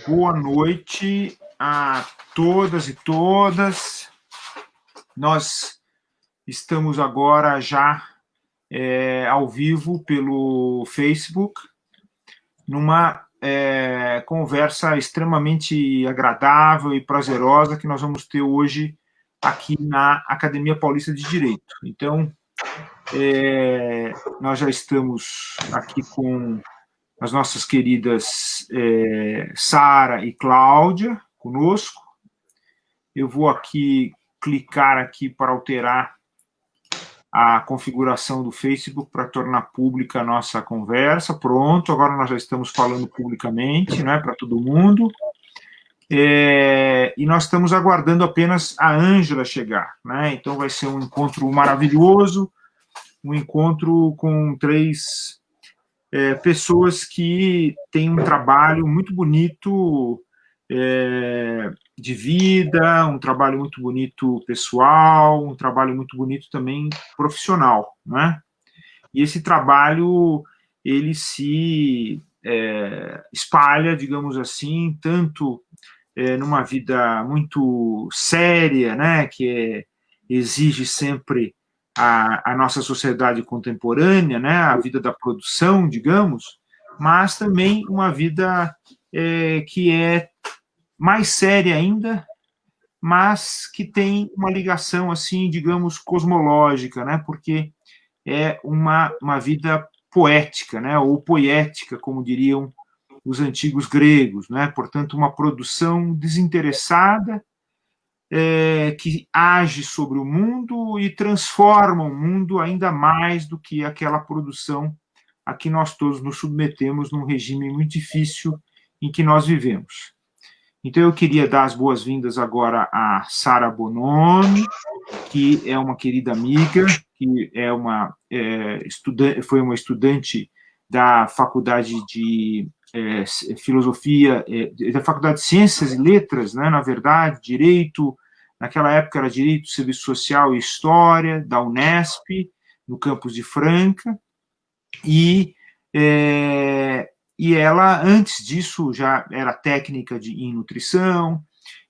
Boa noite a todas e todas. Nós estamos agora já ao vivo pelo Facebook, numa conversa extremamente agradável e prazerosa que nós vamos ter hoje aqui na Academia Paulista de Direito. Então, nós já estamos aqui com as nossas queridas Sara e Cláudia conosco. Eu vou aqui clicar aqui para alterar a configuração do Facebook para tornar pública a nossa conversa. Pronto, agora nós já estamos falando publicamente, né, para todo mundo. E nós estamos aguardando apenas a Ângela chegar, né? Então vai ser um encontro maravilhoso, um encontro com três pessoas que têm um trabalho muito bonito de vida, um trabalho muito bonito pessoal, um trabalho muito bonito também profissional, né? E esse trabalho, ele se espalha, digamos assim, tanto numa vida muito séria, né, que exige sempre a nossa sociedade contemporânea, né, a vida da produção, digamos, mas também uma vida que é mais séria ainda, mas que tem uma ligação, assim, digamos, cosmológica, né, porque é uma vida poética, né, ou poética, como diriam os antigos gregos, né, portanto, uma produção desinteressada, que age sobre o mundo e transforma o mundo ainda mais do que aquela produção a que nós todos nos submetemos num regime muito difícil em que nós vivemos. Então, eu queria dar as boas-vindas agora a Sara Bonomi, que é uma querida amiga, que foi uma estudante da Faculdade de Filosofia, da Faculdade de Ciências e Letras, né, na verdade, Direito, naquela época era Direito, Serviço Social e História, da Unesp, no campus de Franca, e ela, antes disso, já era técnica em nutrição,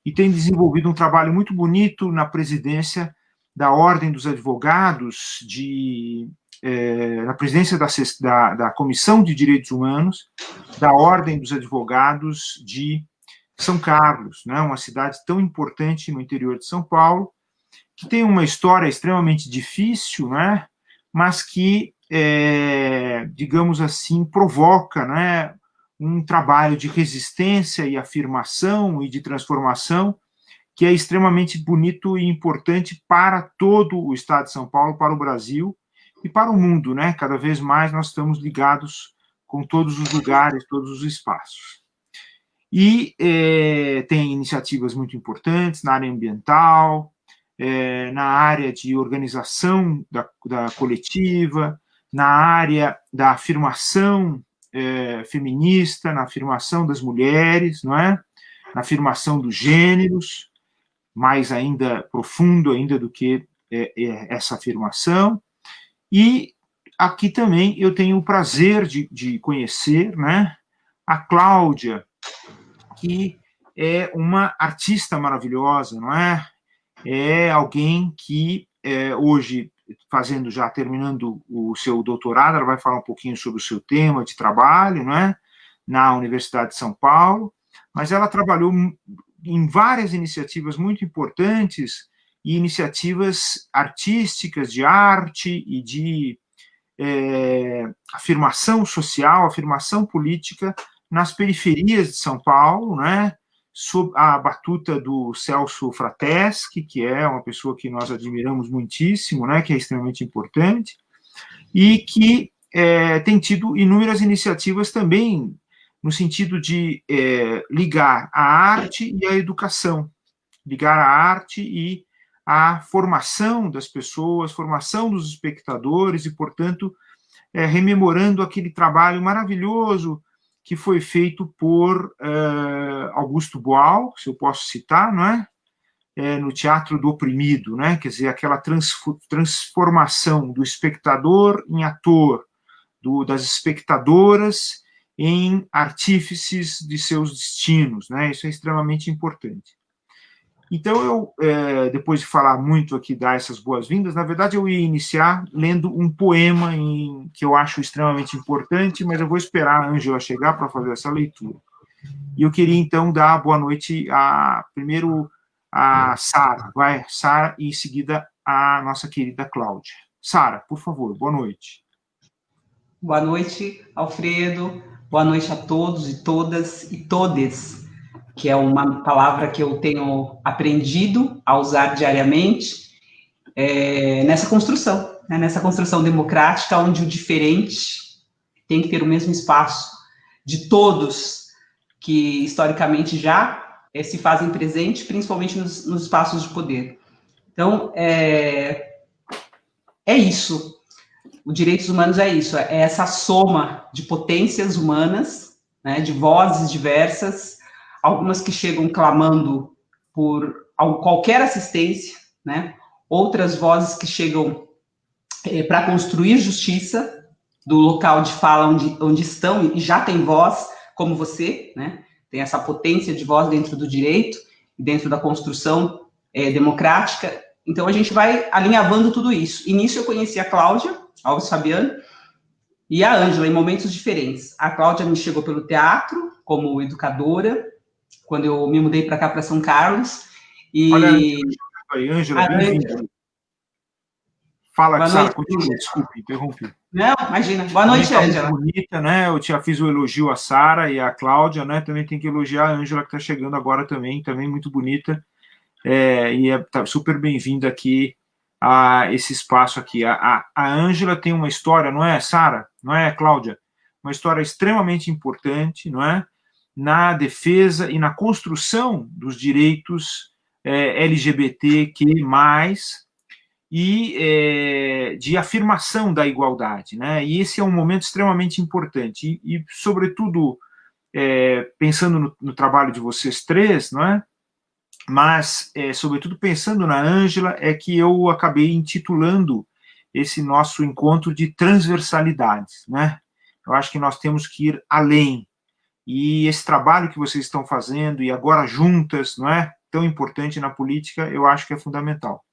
e tem desenvolvido um trabalho muito bonito na presidência da Ordem dos Advogados, na presidência da Comissão de Direitos Humanos, da Ordem dos Advogados de São Carlos, né, uma cidade tão importante no interior de São Paulo, que tem uma história extremamente difícil, né, mas que, digamos assim, provoca, né, um trabalho de resistência e afirmação e de transformação que é extremamente bonito e importante para todo o Estado de São Paulo, para o Brasil e para o mundo, né? Cada vez mais nós estamos ligados com todos os lugares, todos os espaços. E tem iniciativas muito importantes na área ambiental, na área de organização da coletiva, na área da afirmação feminista, na afirmação das mulheres, não é? Na afirmação dos gêneros, mais ainda profundo ainda do que essa afirmação. E aqui também eu tenho o prazer de conhecer, né, a Cláudia, que é uma artista maravilhosa, não é? É alguém que hoje, terminando o seu doutorado, ela vai falar um pouquinho sobre o seu tema de trabalho, não é? Na Universidade de São Paulo, mas ela trabalhou em várias iniciativas muito importantes e iniciativas artísticas, de arte e de afirmação social, afirmação política nas periferias de São Paulo, né, sob a batuta do Celso Frateschi, que é uma pessoa que nós admiramos muitíssimo, né, que é extremamente importante, e que tem tido inúmeras iniciativas também no sentido de ligar a arte e a educação, ligar a arte e a formação das pessoas, formação dos espectadores e, portanto, rememorando aquele trabalho maravilhoso que foi feito por Augusto Boal, se eu posso citar, não é? No Teatro do Oprimido, né? Quer dizer, aquela transformação do espectador em ator, das espectadoras em artífices de seus destinos, né? Isso é extremamente importante. Então, depois de falar muito aqui, dar essas boas-vindas, na verdade eu ia iniciar lendo um poema que eu acho extremamente importante, mas eu vou esperar a Ângela chegar para fazer essa leitura. E eu queria, então, dar boa noite primeiro a Sara, Sara, e em seguida a nossa querida Cláudia. Sara, por favor, boa noite. Boa noite, Alfredo. Boa noite a todos e todas e todes, que é uma palavra que eu tenho aprendido a usar diariamente nessa construção, né? Nessa construção democrática, onde o diferente tem que ter o mesmo espaço de todos que, historicamente, já se fazem presente, principalmente nos espaços de poder. Então, é isso. Os direitos humanos é isso, é essa soma de potências humanas, né, de vozes diversas, algumas que chegam clamando por qualquer assistência, né, outras vozes que chegam para construir justiça do local de fala onde estão e já tem voz, como você, né, tem essa potência de voz dentro do direito, dentro da construção democrática. Então, a gente vai alinhavando tudo isso. E nisso eu conheci a Cláudia Alves Fabiano e a Ângela, em momentos diferentes. A Cláudia me chegou pelo teatro, como educadora, quando eu me mudei para cá, para São Carlos. E olha, Ângela, bem-vinda. Fala, Sara, continua, desculpe, interrompi. Não, imagina. Boa noite, Ângela. Bonita, né? Eu já fiz o elogio a Sara e a Cláudia, né? Também tem que elogiar a Ângela, que está chegando agora também muito bonita. Tá super bem-vinda aqui a esse espaço aqui. A Ângela tem uma história, não é, Sara? Não é, Cláudia? Uma história extremamente importante, não é? Na defesa e na construção dos direitos LGBTQ+, e de afirmação da igualdade, né? E esse é um momento extremamente importante. E sobretudo, pensando no trabalho de vocês três, não é? Mas, sobretudo pensando na Ângela, é que eu acabei intitulando esse nosso encontro de transversalidades, né? Eu acho que nós temos que ir além. E esse trabalho que vocês estão fazendo, e agora juntas, não é? Tão importante na política, eu acho que é fundamental.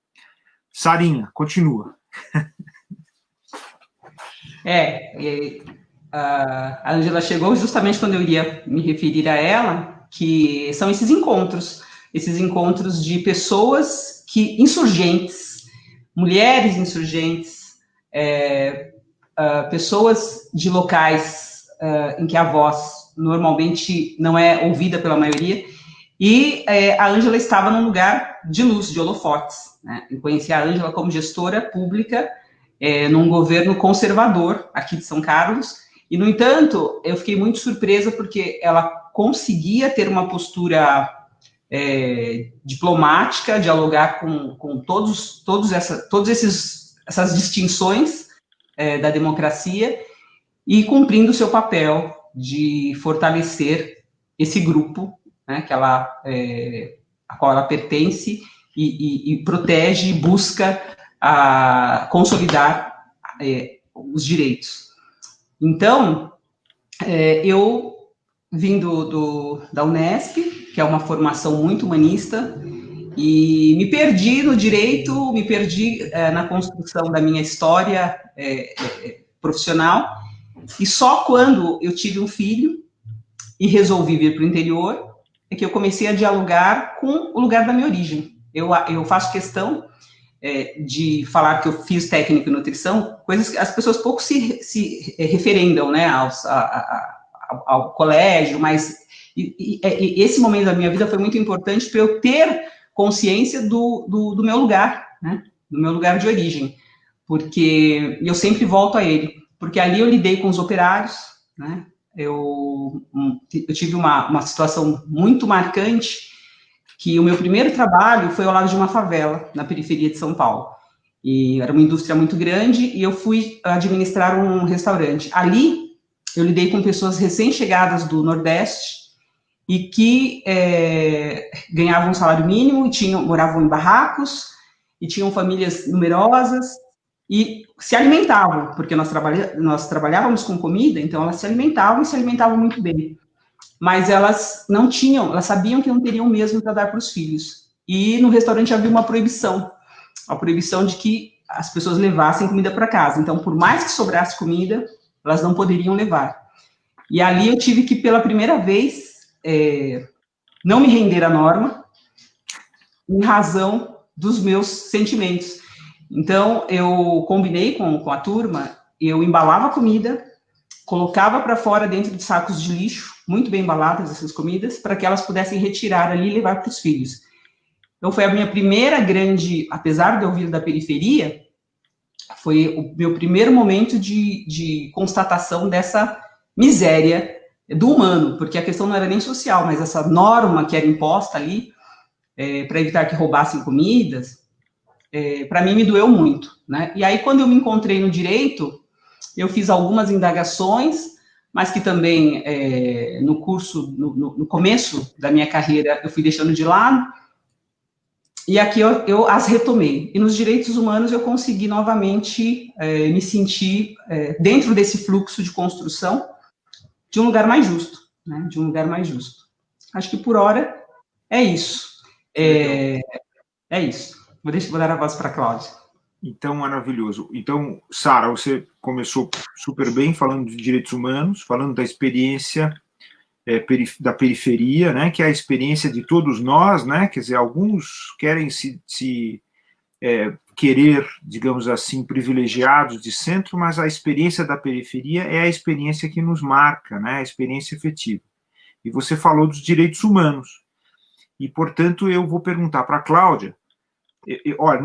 Sarinha, continua. A Ângela chegou justamente quando eu iria me referir a ela, que são esses encontros de pessoas insurgentes, mulheres insurgentes, pessoas de locais em que a voz normalmente não é ouvida pela maioria, e a Ângela estava num lugar de luz, de holofotes, né? Eu conheci a Ângela como gestora pública num governo conservador aqui de São Carlos, e, no entanto, eu fiquei muito surpresa porque ela conseguia ter uma postura diplomática, dialogar com todas essas distinções da democracia e cumprindo o seu papel de fortalecer esse grupo, né, a qual ela pertence e protege e busca consolidar os direitos. Então, eu vim da Unesp, que é uma formação muito humanista, e me perdi no direito, me perdi na construção da minha história profissional, e só quando eu tive um filho e resolvi vir para o interior, é que eu comecei a dialogar com o lugar da minha origem. Eu faço questão de falar que eu fiz técnico em nutrição, coisas que as pessoas pouco se referendam, né, ao colégio, mas esse momento da minha vida foi muito importante para eu ter consciência do meu lugar, né, do meu lugar de origem, porque eu sempre volto a ele, porque ali eu lidei com os operários, né, eu tive uma situação muito marcante, que o meu primeiro trabalho foi ao lado de uma favela, na periferia de São Paulo. E era uma indústria muito grande, e eu fui administrar um restaurante. Ali, eu lidei com pessoas recém-chegadas do Nordeste, e que ganhavam um salário mínimo, e moravam em barracos, e tinham famílias numerosas, e se alimentavam, porque nós trabalhávamos com comida, então elas se alimentavam e se alimentavam muito bem. Mas elas não tinham, elas sabiam que não teriam mesmo para dar para os filhos. E no restaurante havia uma proibição, a proibição de que as pessoas levassem comida para casa. Então, por mais que sobrasse comida, elas não poderiam levar. E ali eu tive que, pela primeira vez, não me render à norma, em razão dos meus sentimentos. Então, eu combinei com a turma, eu embalava a comida, colocava para fora dentro de sacos de lixo, muito bem embaladas essas comidas, para que elas pudessem retirar ali e levar para os filhos. Então, foi a minha primeira grande, apesar de eu vir da periferia, foi o meu primeiro momento de constatação dessa miséria do humano, porque a questão não era nem social, mas essa norma que era imposta ali, para evitar que roubassem comidas, para mim me doeu muito, né? E aí, quando eu me encontrei no direito, eu fiz algumas indagações, mas que também, no curso, no começo da minha carreira, eu fui deixando de lado, e aqui eu as retomei. E nos direitos humanos eu consegui novamente me sentir dentro desse fluxo de construção de um lugar mais justo, né? De um lugar mais justo. Acho que por hora é isso. É isso. Vou dar a voz para a Cláudia. Então, maravilhoso. Então, Sara, você começou super bem falando de direitos humanos, falando da experiência da periferia, né, que é a experiência de todos nós, né, quer dizer, alguns querem querer, digamos assim, privilegiados de centro, mas a experiência da periferia é a experiência que nos marca, né, a experiência efetiva. E você falou dos direitos humanos. E, portanto, eu vou perguntar para a Cláudia, olha,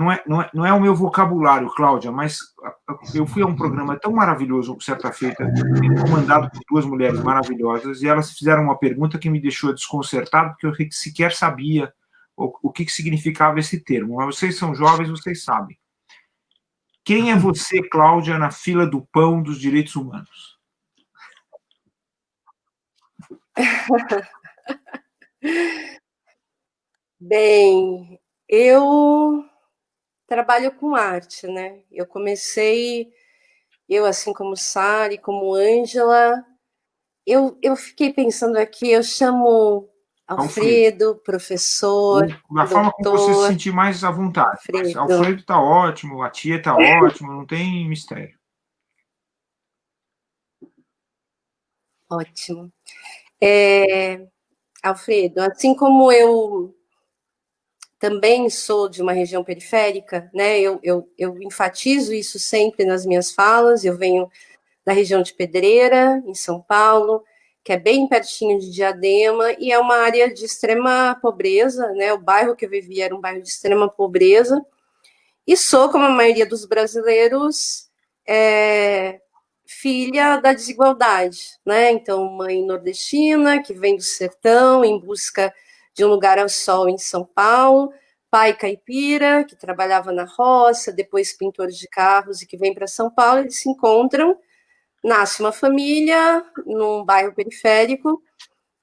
não é o meu vocabulário, Cláudia, mas eu fui a um programa tão maravilhoso, certa feita, comandado por duas mulheres maravilhosas, e elas fizeram uma pergunta que me deixou desconcertado, porque eu sequer sabia o que significava esse termo. Mas vocês são jovens, vocês sabem. Quem é você, Cláudia, na fila do pão dos direitos humanos? Bem, eu trabalho com arte, né? Eu assim como Sara e como Ângela, eu fiquei pensando aqui, eu chamo Alfredo, professor, Da forma como você se doutor, sentir mais à vontade. Alfredo está ótimo, a tia está ótimo, não tem mistério. Ótimo. Alfredo, assim como eu também sou de uma região periférica, né? Eu enfatizo isso sempre nas minhas falas. Eu venho da região de Pedreira, em São Paulo, que é bem pertinho de Diadema, e é uma área de extrema pobreza, né? O bairro que eu vivia era um bairro de extrema pobreza, e sou, como a maioria dos brasileiros, filha da desigualdade, né? Então, mãe nordestina, que vem do sertão em busca de um lugar ao sol em São Paulo, pai caipira, que trabalhava na roça, depois pintor de carros e que vem para São Paulo, eles se encontram, nasce uma família num bairro periférico,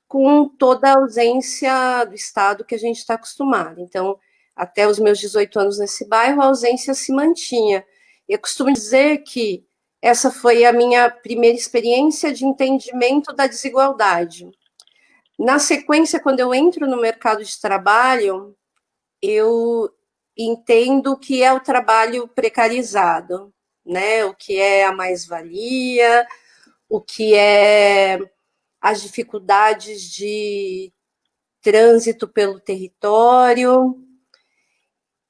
com toda a ausência do Estado que a gente está acostumado. Então, até os meus 18 anos nesse bairro, a ausência se mantinha. Eu costumo dizer que essa foi a minha primeira experiência de entendimento da desigualdade. Na sequência, quando eu entro no mercado de trabalho, eu entendo o que é o trabalho precarizado, né? O que é a mais-valia, o que é as dificuldades de trânsito pelo território.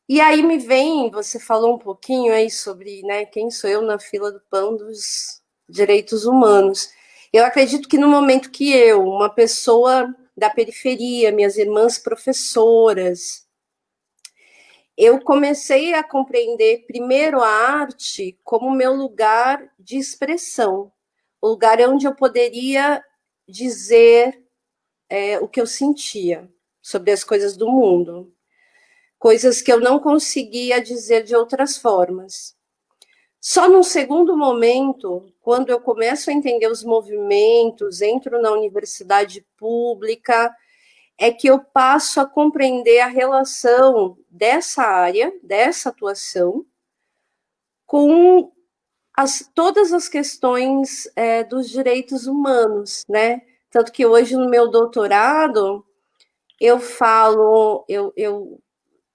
E aí me vem, você falou um pouquinho aí sobre, né, quem sou eu na fila do pão dos direitos humanos. Eu acredito que no momento que eu, uma pessoa da periferia, minhas irmãs professoras, eu comecei a compreender primeiro a arte como meu lugar de expressão, o lugar onde eu poderia dizer o que eu sentia sobre as coisas do mundo, coisas que eu não conseguia dizer de outras formas. Só num segundo momento, quando eu começo a entender os movimentos, entro na universidade pública, é que eu passo a compreender a relação dessa área, dessa atuação, com todas as questões dos direitos humanos, né? Tanto que hoje no meu doutorado eu falo, eu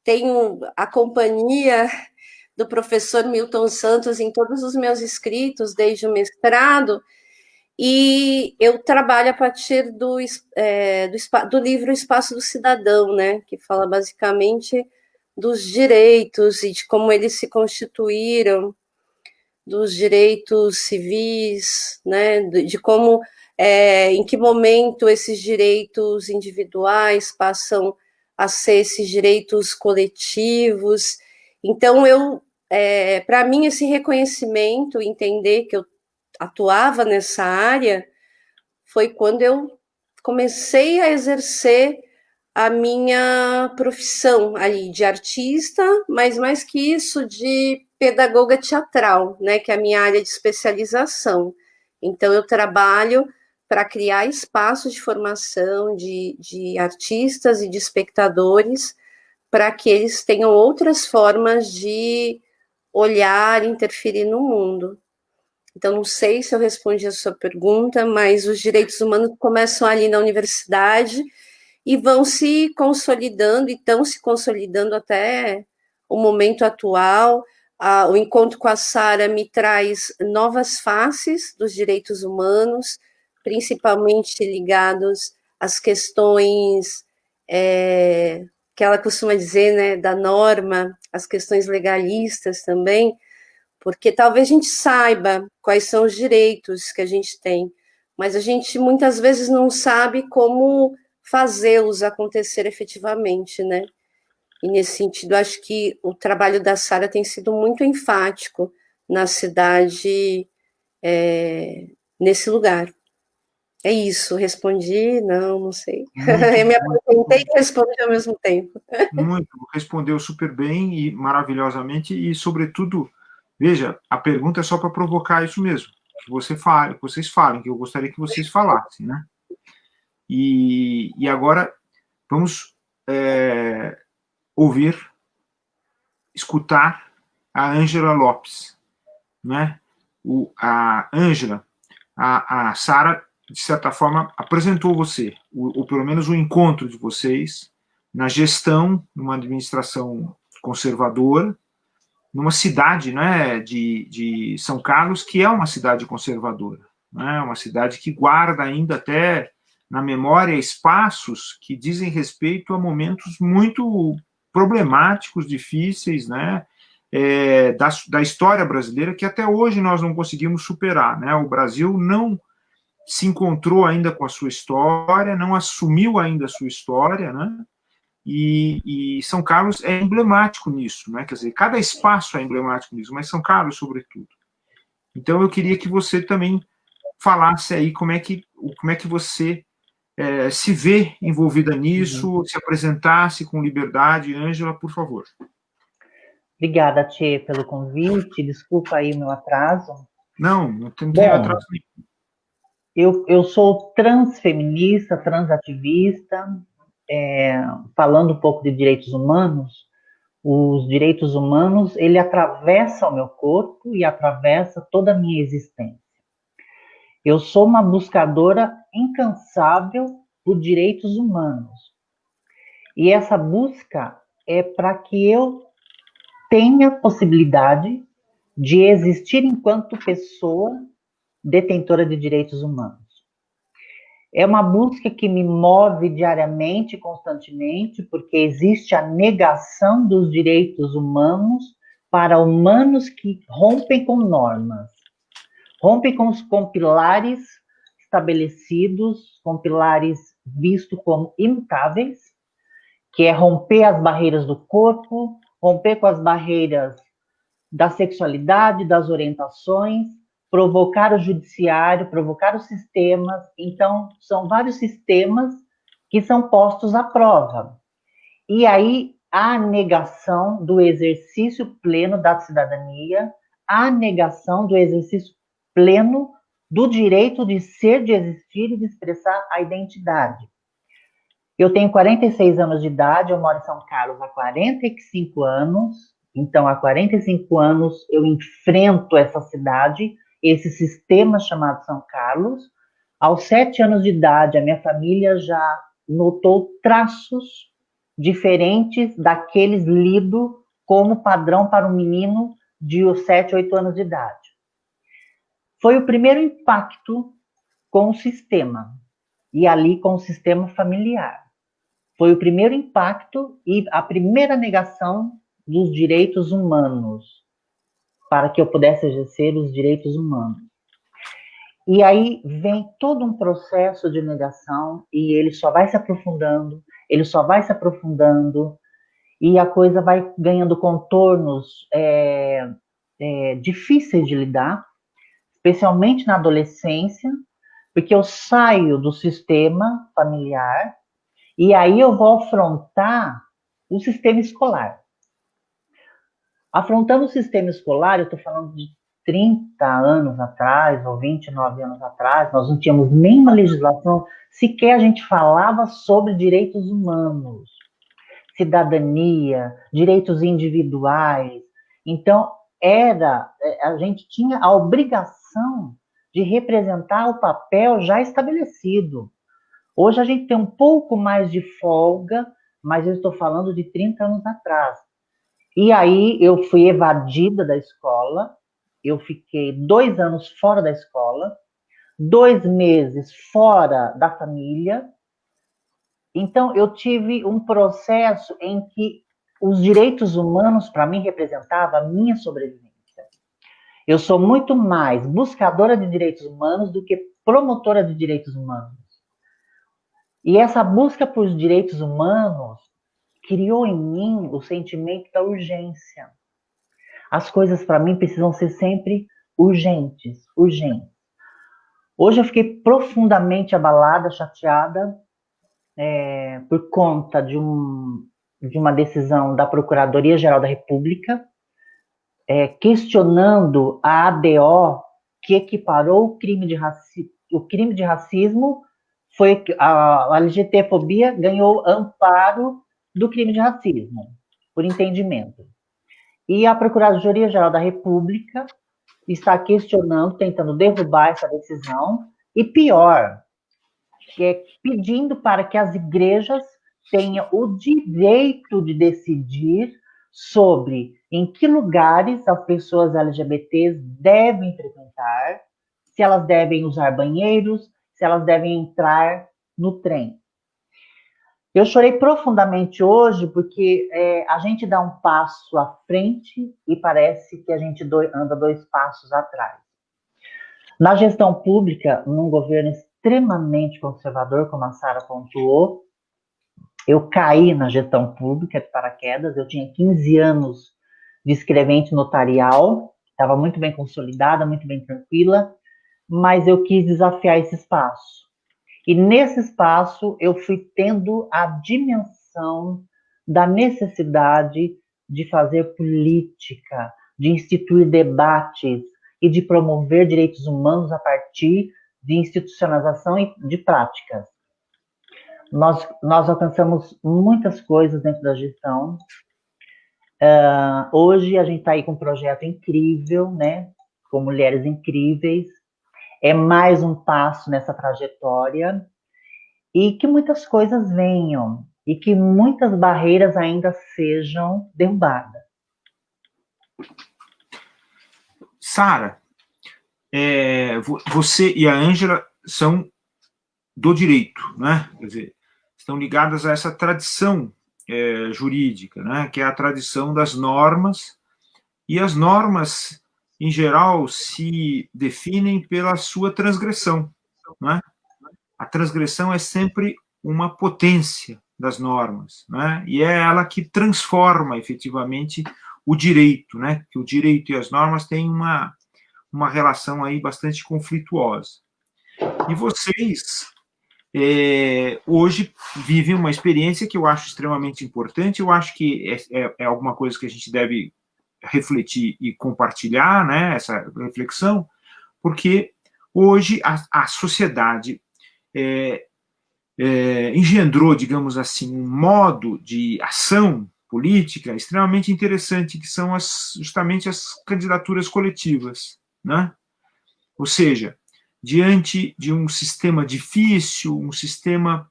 tenho a companhia do professor Milton Santos em todos os meus escritos, desde o mestrado, e eu trabalho a partir do livro Espaço do Cidadão, né, que fala basicamente dos direitos e de como eles se constituíram, dos direitos civis, né, de como, em que momento esses direitos individuais passam a ser esses direitos coletivos. Então, para mim, esse reconhecimento, entender que eu atuava nessa área, foi quando eu comecei a exercer a minha profissão ali de artista, mas mais que isso, de pedagoga teatral, né, que é a minha área de especialização. Então, eu trabalho para criar espaços de formação de artistas e de espectadores para que eles tenham outras formas de olhar, interferir no mundo. Então, não sei se eu respondi a sua pergunta, mas os direitos humanos começam ali na universidade e vão se consolidando, e estão se consolidando até o momento atual. O encontro com a Sara me traz novas faces dos direitos humanos, principalmente ligados às questões que ela costuma dizer, né, da norma, as questões legalistas também, porque talvez a gente saiba quais são os direitos que a gente tem, mas a gente muitas vezes não sabe como fazê-los acontecer efetivamente, né? E nesse sentido, acho que o trabalho da Sara tem sido muito enfático na cidade, nesse lugar. É isso, respondi? Não sei. Eu me apresentei e respondi ao mesmo tempo. Muito, respondeu super bem e maravilhosamente, e sobretudo, veja, a pergunta é só para provocar isso mesmo, que vocês falem, que eu gostaria que vocês falassem, né? E agora vamos escutar a Ângela Lopes, né? A Ângela, a Sara, de certa forma, apresentou você, ou pelo menos o encontro de vocês na gestão, numa administração conservadora, numa cidade, né, de São Carlos, que é uma cidade conservadora, né, uma cidade que guarda ainda até na memória espaços que dizem respeito a momentos muito problemáticos, difíceis, né, da história brasileira, que até hoje nós não conseguimos superar, né, o Brasil não se encontrou ainda com a sua história, não assumiu ainda a sua história, né, e São Carlos é emblemático nisso, né? Quer dizer, cada espaço é emblemático nisso, mas São Carlos, sobretudo. Então, eu queria que você também falasse aí como é que você se vê envolvida nisso, se apresentasse com liberdade. Ângela, por favor. Obrigada, Tchê, pelo convite. Desculpa aí o meu atraso. Não tem atraso nenhum. Eu sou transfeminista, transativista, falando um pouco de direitos humanos. Os direitos humanos, ele atravessa o meu corpo e atravessa toda a minha existência. Eu sou uma buscadora incansável por direitos humanos. E essa busca é para que eu tenha possibilidade de existir enquanto pessoa detentora de direitos humanos. É uma busca que me move diariamente, constantemente, porque existe a negação dos direitos humanos para humanos que rompem com normas, rompem com pilares estabelecidos, com pilares vistos como imutáveis, que é romper as barreiras do corpo, romper com as barreiras da sexualidade, das orientações, provocar o judiciário, provocar os sistemas. Então, são vários sistemas que são postos à prova. E aí, a negação do exercício pleno da cidadania, a negação do exercício pleno do direito de ser, de existir e de expressar a identidade. Eu tenho 46 anos de idade, eu moro em São Carlos há 45 anos, Então, há 45 anos, eu enfrento essa cidade, esse sistema chamado São Carlos. Aos 7 anos de idade, a minha família já notou traços diferentes daqueles lidos como padrão para um menino de 7, 8 anos de idade. Foi o primeiro impacto com o sistema, e ali com o sistema familiar. Foi o primeiro impacto e a primeira negação dos direitos humanos, para que eu pudesse exercer os direitos humanos. E aí vem todo um processo de negação, e ele só vai se aprofundando, e a coisa vai ganhando contornos difíceis de lidar, especialmente na adolescência, porque eu saio do sistema familiar e aí eu vou afrontar o sistema escolar. Afrontando o sistema escolar, eu estou falando de 30 anos atrás, ou 29 anos atrás, nós não tínhamos nenhuma legislação, sequer a gente falava sobre direitos humanos, cidadania, direitos individuais. Então, a gente tinha a obrigação de representar o papel já estabelecido. Hoje a gente tem um pouco mais de folga, mas eu estou falando de 30 anos atrás. E aí eu fui evadida da escola, eu fiquei 2 anos fora da escola, 2 meses fora da família. Então eu tive um processo em que os direitos humanos, para mim, representavam a minha sobrevivência. Eu sou muito mais buscadora de direitos humanos do que promotora de direitos humanos. E essa busca por direitos humanos criou em mim o sentimento da urgência. As coisas, para mim, precisam ser sempre urgentes. Hoje eu fiquei profundamente abalada, chateada, por conta de uma decisão da Procuradoria-Geral da República, questionando a ADO, que equiparou o crime de racismo, foi a LGBTfobia ganhou amparo do crime de racismo, por entendimento. E a Procuradoria-Geral da República está questionando, tentando derrubar essa decisão, e pior, pedindo para que as igrejas tenham o direito de decidir sobre em que lugares as pessoas LGBTs devem frequentar, se elas devem usar banheiros, se elas devem entrar no trem. Eu chorei profundamente hoje porque a gente dá um passo à frente e parece que a gente anda 2 passos atrás. Na gestão pública, num governo extremamente conservador, como a Sara pontuou, eu caí na gestão pública de paraquedas, eu tinha 15 anos de escrevente notarial, estava muito bem consolidada, muito bem tranquila, mas eu quis desafiar esse espaço. E nesse espaço eu fui tendo a dimensão da necessidade de fazer política, de instituir debates e de promover direitos humanos a partir de institucionalização e de práticas. Nós alcançamos muitas coisas dentro da gestão. Hoje a gente está aí com um projeto incrível, né? Com mulheres incríveis. É mais um passo nessa trajetória e que muitas coisas venham e que muitas barreiras ainda sejam derrubadas. Sara, você e a Ângela são do direito, né? Quer dizer, estão ligadas a essa tradição jurídica, né? Que é a tradição das normas, e as normas, em geral, se definem pela sua transgressão, né? A transgressão é sempre uma potência das normas, né? E é ela que transforma efetivamente o direito, né? Que o direito e as normas têm uma relação aí bastante conflituosa. E vocês hoje vivem uma experiência que eu acho extremamente importante, eu acho que é alguma coisa que a gente deve refletir e compartilhar, né, essa reflexão, porque hoje a sociedade engendrou, digamos assim, um modo de ação política extremamente interessante, que são justamente as candidaturas coletivas, né? Ou seja, diante de um sistema difícil, um sistema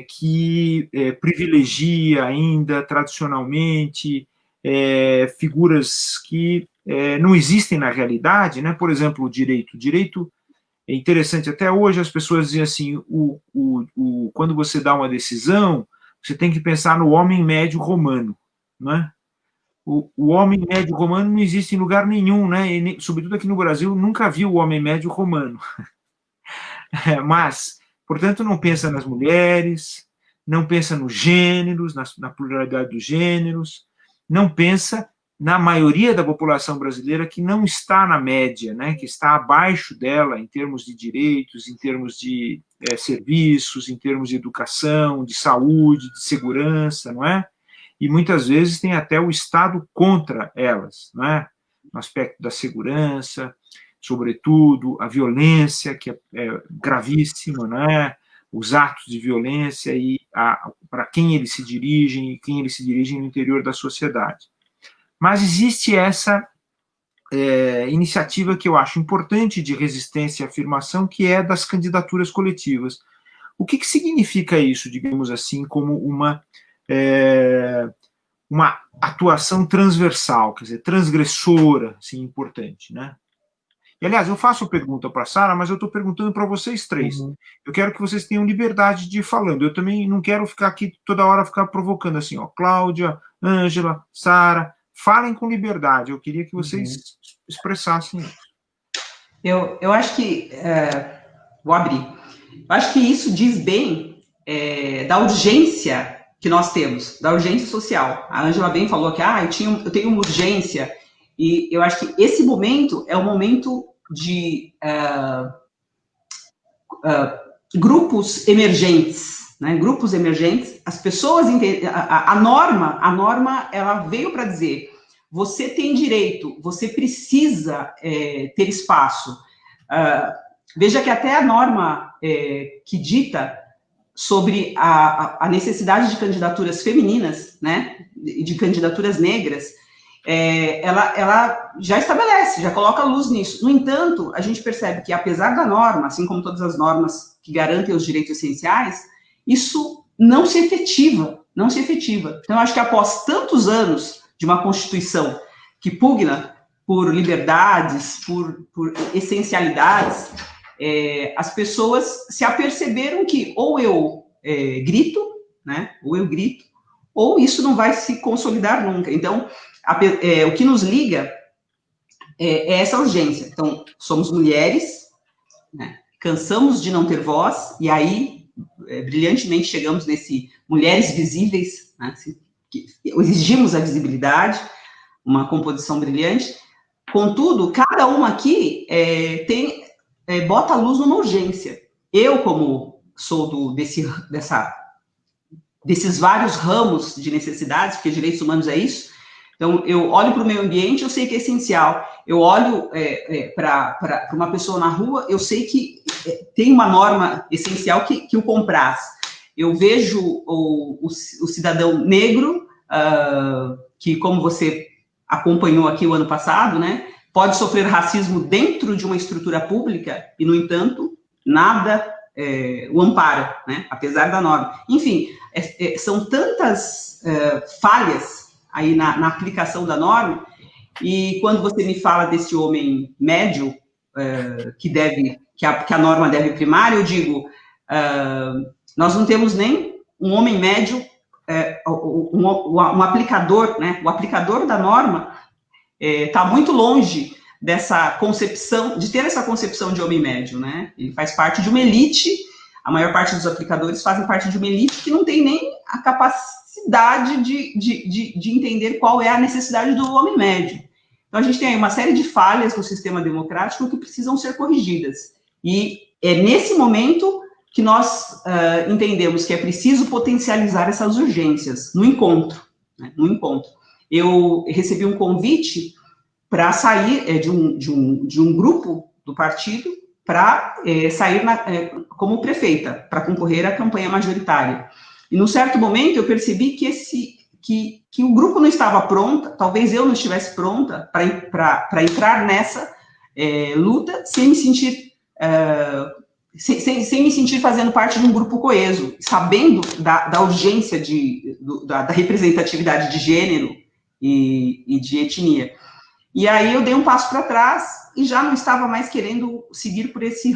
que privilegia ainda tradicionalmente figuras que não existem na realidade, né? Por exemplo, o direito. O direito é interessante, até hoje as pessoas dizem assim, quando você dá uma decisão, você tem que pensar no homem médio romano, né? O homem médio romano não existe em lugar nenhum, né? E, sobretudo aqui no Brasil, nunca viu o homem médio romano. Mas, portanto, não pensa nas mulheres, não pensa nos gêneros, na pluralidade dos gêneros, não pensa na maioria da população brasileira que não está na média, né, que está abaixo dela em termos de direitos, em termos de serviços, em termos de educação, de saúde, de segurança, não é? E muitas vezes tem até o Estado contra elas, não é? No aspecto da segurança, sobretudo a violência, que é gravíssima, né? Os atos de violência e para quem eles se dirigem e quem eles se dirigem no interior da sociedade. Mas existe essa iniciativa que eu acho importante de resistência e afirmação, que é das candidaturas coletivas. O que significa isso, digamos assim, como uma atuação transversal, quer dizer, transgressora, assim, importante, né? E, aliás, eu faço a pergunta para a Sara, mas eu estou perguntando para vocês três. Uhum. Eu quero que vocês tenham liberdade de ir falando. Eu também não quero ficar aqui toda hora provocando assim, ó, Cláudia, Ângela, Sara, falem com liberdade. Eu queria que vocês expressassem isso. Eu acho que... vou abrir. Eu acho que isso diz bem da urgência que nós temos, da urgência social. A Ângela bem falou que eu tenho uma urgência, e eu acho que esse momento é o momento de grupos emergentes, né? Grupos emergentes, as pessoas a norma ela veio para dizer: você tem direito, você precisa ter espaço. Veja que até a norma que dita sobre a necessidade de candidaturas femininas, né, de candidaturas negras, ela já estabelece, já coloca luz nisso. No entanto, a gente percebe que, apesar da norma, assim como todas as normas que garantem os direitos essenciais, isso não se efetiva, não se efetiva. Então, eu acho que após tantos anos de uma Constituição que pugna por liberdades, por essencialidades, as pessoas se aperceberam que ou eu grito, né, ou isso não vai se consolidar nunca. Então, o que nos liga é essa urgência. Então, somos mulheres, né, cansamos de não ter voz, e aí, brilhantemente, chegamos nesse Mulheres Visíveis, né, que exigimos a visibilidade, uma composição brilhante. Contudo, cada uma aqui bota a luz numa urgência. Eu, como sou desses vários ramos de necessidades, porque direitos humanos é isso, então eu olho para o meio ambiente, eu sei que é essencial. Eu olho para uma pessoa na rua, eu sei que tem uma norma essencial que o compraz. Eu vejo o cidadão negro, que, como você acompanhou aqui o ano passado, né, pode sofrer racismo dentro de uma estrutura pública e, no entanto, nada o ampara, né, apesar da norma. Enfim, são tantas falhas aí na aplicação da norma, e quando você me fala desse homem médio que a norma deve primar, eu digo, nós não temos nem um homem médio, um aplicador, né, o aplicador da norma está muito longe dessa concepção, de ter essa concepção de homem médio, né? Ele faz parte de uma elite, a maior parte dos aplicadores fazem parte de uma elite que não tem nem a capacidade de entender qual é a necessidade do homem médio. Então, a gente tem aí uma série de falhas no sistema democrático que precisam ser corrigidas. E é nesse momento que nós entendemos que é preciso potencializar essas urgências, no encontro, né? No encontro. Eu recebi um convite para sair de um grupo do partido para sair como prefeita, para concorrer à campanha majoritária. E, num certo momento, eu percebi que que o grupo não estava pronto, talvez eu não estivesse pronta para entrar nessa luta sem me sentir sem me sentir fazendo parte de um grupo coeso, sabendo da urgência da representatividade de gênero e de etnia. E aí eu dei um passo para trás e já não estava mais querendo seguir por esse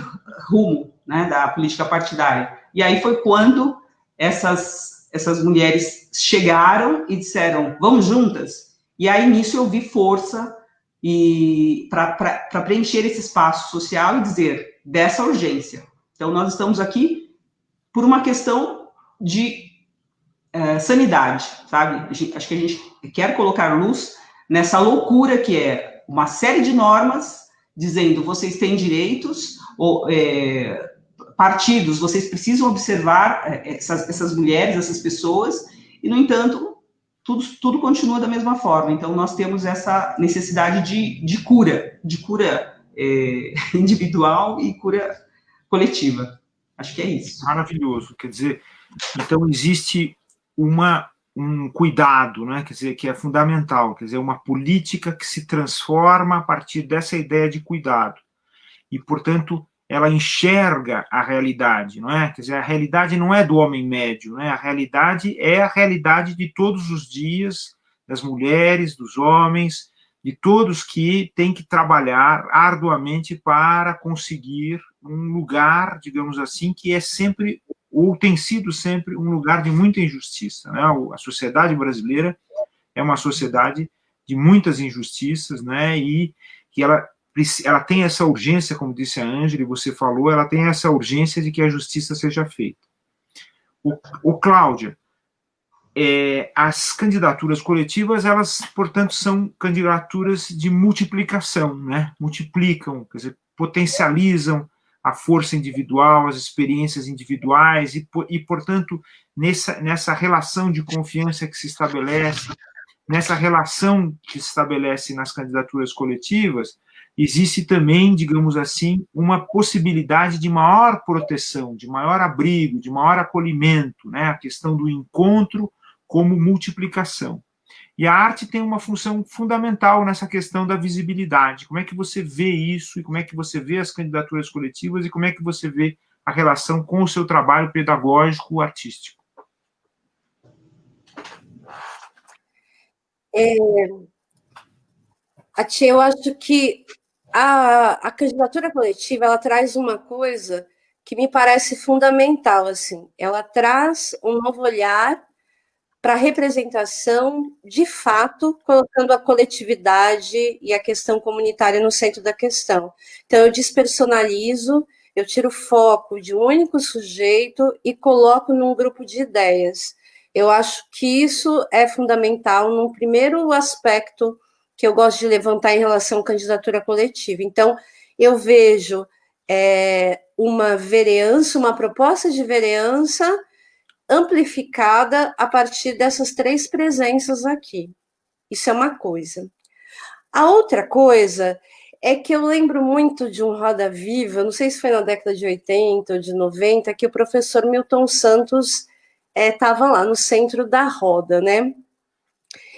rumo, né, da política partidária. E aí foi quando essas mulheres chegaram e disseram, vamos juntas? E aí, nisso, eu vi força para preencher esse espaço social e dizer, dessa urgência. Então, nós estamos aqui por uma questão de sanidade, sabe? Acho que a gente quer colocar luz nessa loucura que é uma série de normas dizendo, vocês têm direitos, partidos, vocês precisam observar essas mulheres, essas pessoas, e, no entanto, tudo continua da mesma forma. Então, nós temos essa necessidade de cura individual e cura coletiva. Acho que é isso. Maravilhoso. Quer dizer, então existe um cuidado, né? Quer dizer, que é fundamental, quer dizer, uma política que se transforma a partir dessa ideia de cuidado. E, portanto, ela enxerga a realidade, não é? Quer dizer, a realidade não é do homem médio, né? A realidade é a realidade de todos os dias, das mulheres, dos homens, de todos que têm que trabalhar arduamente para conseguir um lugar, digamos assim, que é sempre, ou tem sido sempre, um lugar de muita injustiça, né? A sociedade brasileira é uma sociedade de muitas injustiças, né? E que ela tem essa urgência, como disse a Ângela, e você falou, ela tem essa urgência de que a justiça seja feita. Cláudia, as candidaturas coletivas, elas, portanto, são candidaturas de multiplicação, né? Multiplicam, quer dizer, potencializam a força individual, as experiências individuais, e portanto, nessa relação de confiança que se estabelece, nessa relação que se estabelece nas candidaturas coletivas, existe também, digamos assim, uma possibilidade de maior proteção, de maior abrigo, de maior acolhimento, né? A questão do encontro como multiplicação. E a arte tem uma função fundamental nessa questão da visibilidade. Como é que você vê isso, e como é que você vê as candidaturas coletivas, e como é que você vê a relação com o seu trabalho pedagógico, artístico? Atia, eu acho que a candidatura coletiva, ela traz uma coisa que me parece fundamental, assim, ela traz um novo olhar para a representação, de fato, colocando a coletividade e a questão comunitária no centro da questão. Então, eu despersonalizo, eu tiro o foco de um único sujeito e coloco num grupo de ideias. Eu acho que isso é fundamental num primeiro aspecto que eu gosto de levantar em relação à candidatura coletiva. Então, eu vejo uma vereança, uma proposta de vereança amplificada a partir dessas três presenças aqui. Isso é uma coisa. A outra coisa é que eu lembro muito de um Roda Viva, não sei se foi na década de 80 ou de 90, que o professor Milton Santos estava lá no centro da roda, né?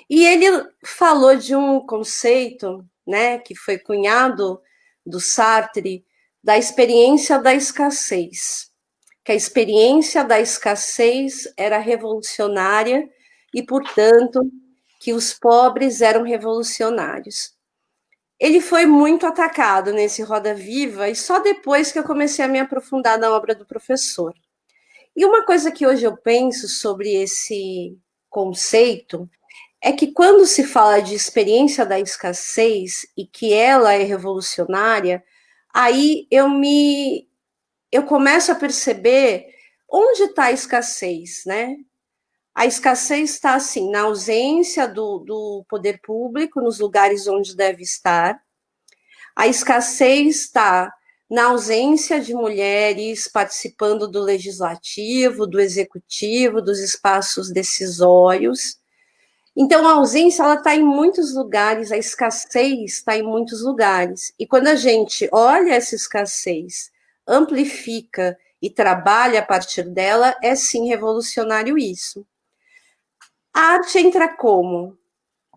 E ele falou de um conceito, né, que foi cunhado do Sartre, da experiência da escassez, que a experiência da escassez era revolucionária e, portanto, que os pobres eram revolucionários. Ele foi muito atacado nesse Roda Viva e só depois que eu comecei a me aprofundar na obra do professor. E uma coisa que hoje eu penso sobre esse conceito é que quando se fala de experiência da escassez e que ela é revolucionária, aí eu começo a perceber onde está a escassez, né? A escassez está, assim, na ausência do poder público nos lugares onde deve estar. A escassez está na ausência de mulheres participando do legislativo, do executivo, dos espaços decisórios. Então, a ausência ela está em muitos lugares, a escassez está em muitos lugares. E quando a gente olha essa escassez, amplifica e trabalha a partir dela, é sim revolucionário isso. A arte entra como?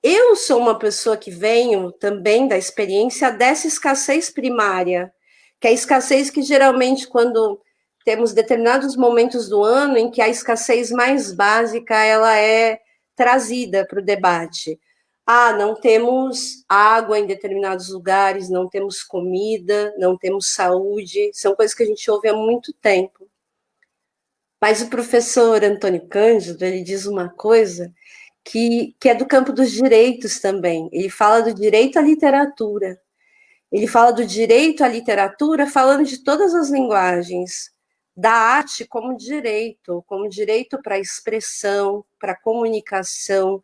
Eu sou uma pessoa que venho também da experiência dessa escassez primária, que é a escassez que geralmente quando temos determinados momentos do ano em que a escassez mais básica ela é trazida para o debate. Ah, não temos água em determinados lugares, não temos comida, não temos saúde, são coisas que a gente ouve há muito tempo. Mas o professor Antônio Cândido, ele diz uma coisa que é do campo dos direitos também. Ele fala do direito à literatura. Ele fala do direito à literatura falando de todas as linguagens, da arte como direito para a expressão, para a comunicação,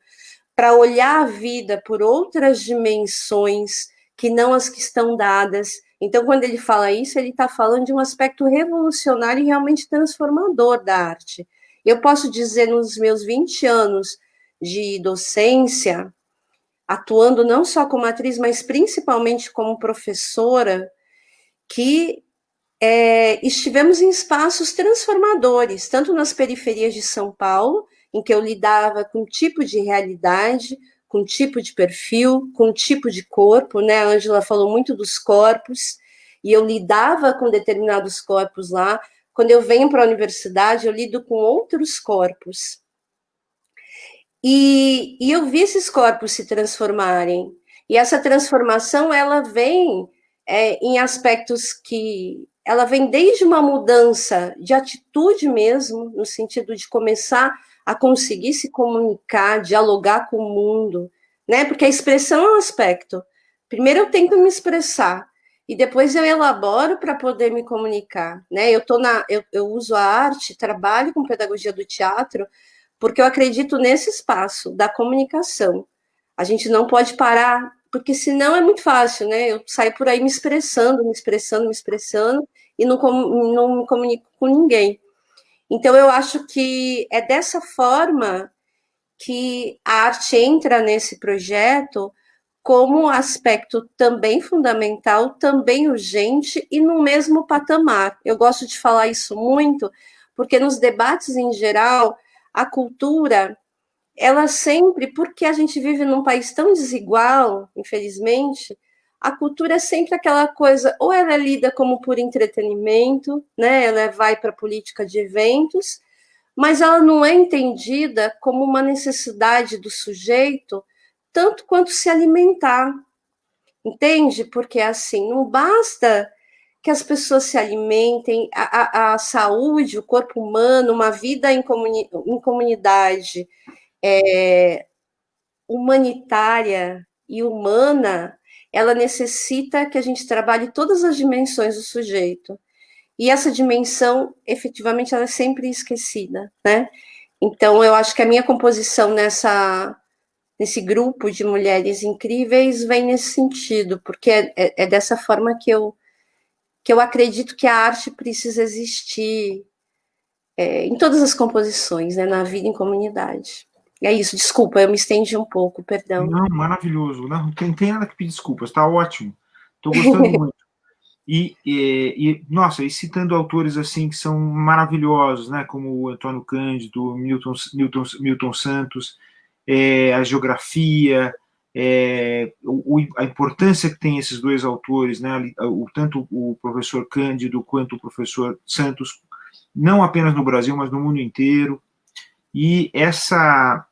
para olhar a vida por outras dimensões que não as que estão dadas. Então, quando ele fala isso, ele está falando de um aspecto revolucionário e realmente transformador da arte. Eu posso dizer, nos meus 20 anos de docência, atuando não só como atriz, mas principalmente como professora, que estivemos em espaços transformadores, tanto nas periferias de São Paulo, em que eu lidava com um tipo de realidade, com um tipo de perfil, com um tipo de corpo, né? A Ângela falou muito dos corpos, e eu lidava com determinados corpos lá. Quando eu venho para a universidade, eu lido com outros corpos. E eu vi esses corpos se transformarem. E essa transformação, ela vem em aspectos que... Ela vem desde uma mudança de atitude mesmo, no sentido de começar a conseguir se comunicar, dialogar com o mundo, né? Porque a expressão é um aspecto. Primeiro eu tento me expressar, e depois eu elaboro para poder me comunicar, né? Eu uso a arte, trabalho com pedagogia do teatro, porque eu acredito nesse espaço da comunicação. A gente não pode parar, porque senão é muito fácil, né? Eu saio por aí me expressando, e não me comunico com ninguém. Então, eu acho que é dessa forma que a arte entra nesse projeto como aspecto também fundamental, também urgente e no mesmo patamar. Eu gosto de falar isso muito, porque nos debates em geral, a cultura, ela sempre, porque a gente vive num país tão desigual, infelizmente, a cultura é sempre aquela coisa, ou ela é lida como por entretenimento, né? Ela vai para a política de eventos, mas ela não é entendida como uma necessidade do sujeito, tanto quanto se alimentar, entende? Porque assim, não basta que as pessoas se alimentem, a saúde, o corpo humano, uma vida em comunidade humanitária e humana, ela necessita que a gente trabalhe todas as dimensões do sujeito. E essa dimensão, efetivamente, ela é sempre esquecida, né? Então, eu acho que a minha composição nesse grupo de mulheres incríveis vem nesse sentido, porque é dessa forma que eu acredito que a arte precisa existir em todas as composições, né? Na vida em comunidade. É isso, desculpa, eu me estendi um pouco, perdão. Não, maravilhoso. Não tem nada que pedir desculpas, está ótimo. Estou gostando muito. Nossa, e citando autores assim que são maravilhosos, né, como o Antônio Cândido, Milton Santos, a geografia, a importância que tem esses dois autores, né, tanto o professor Cândido quanto o professor Santos, não apenas no Brasil, mas no mundo inteiro. E essa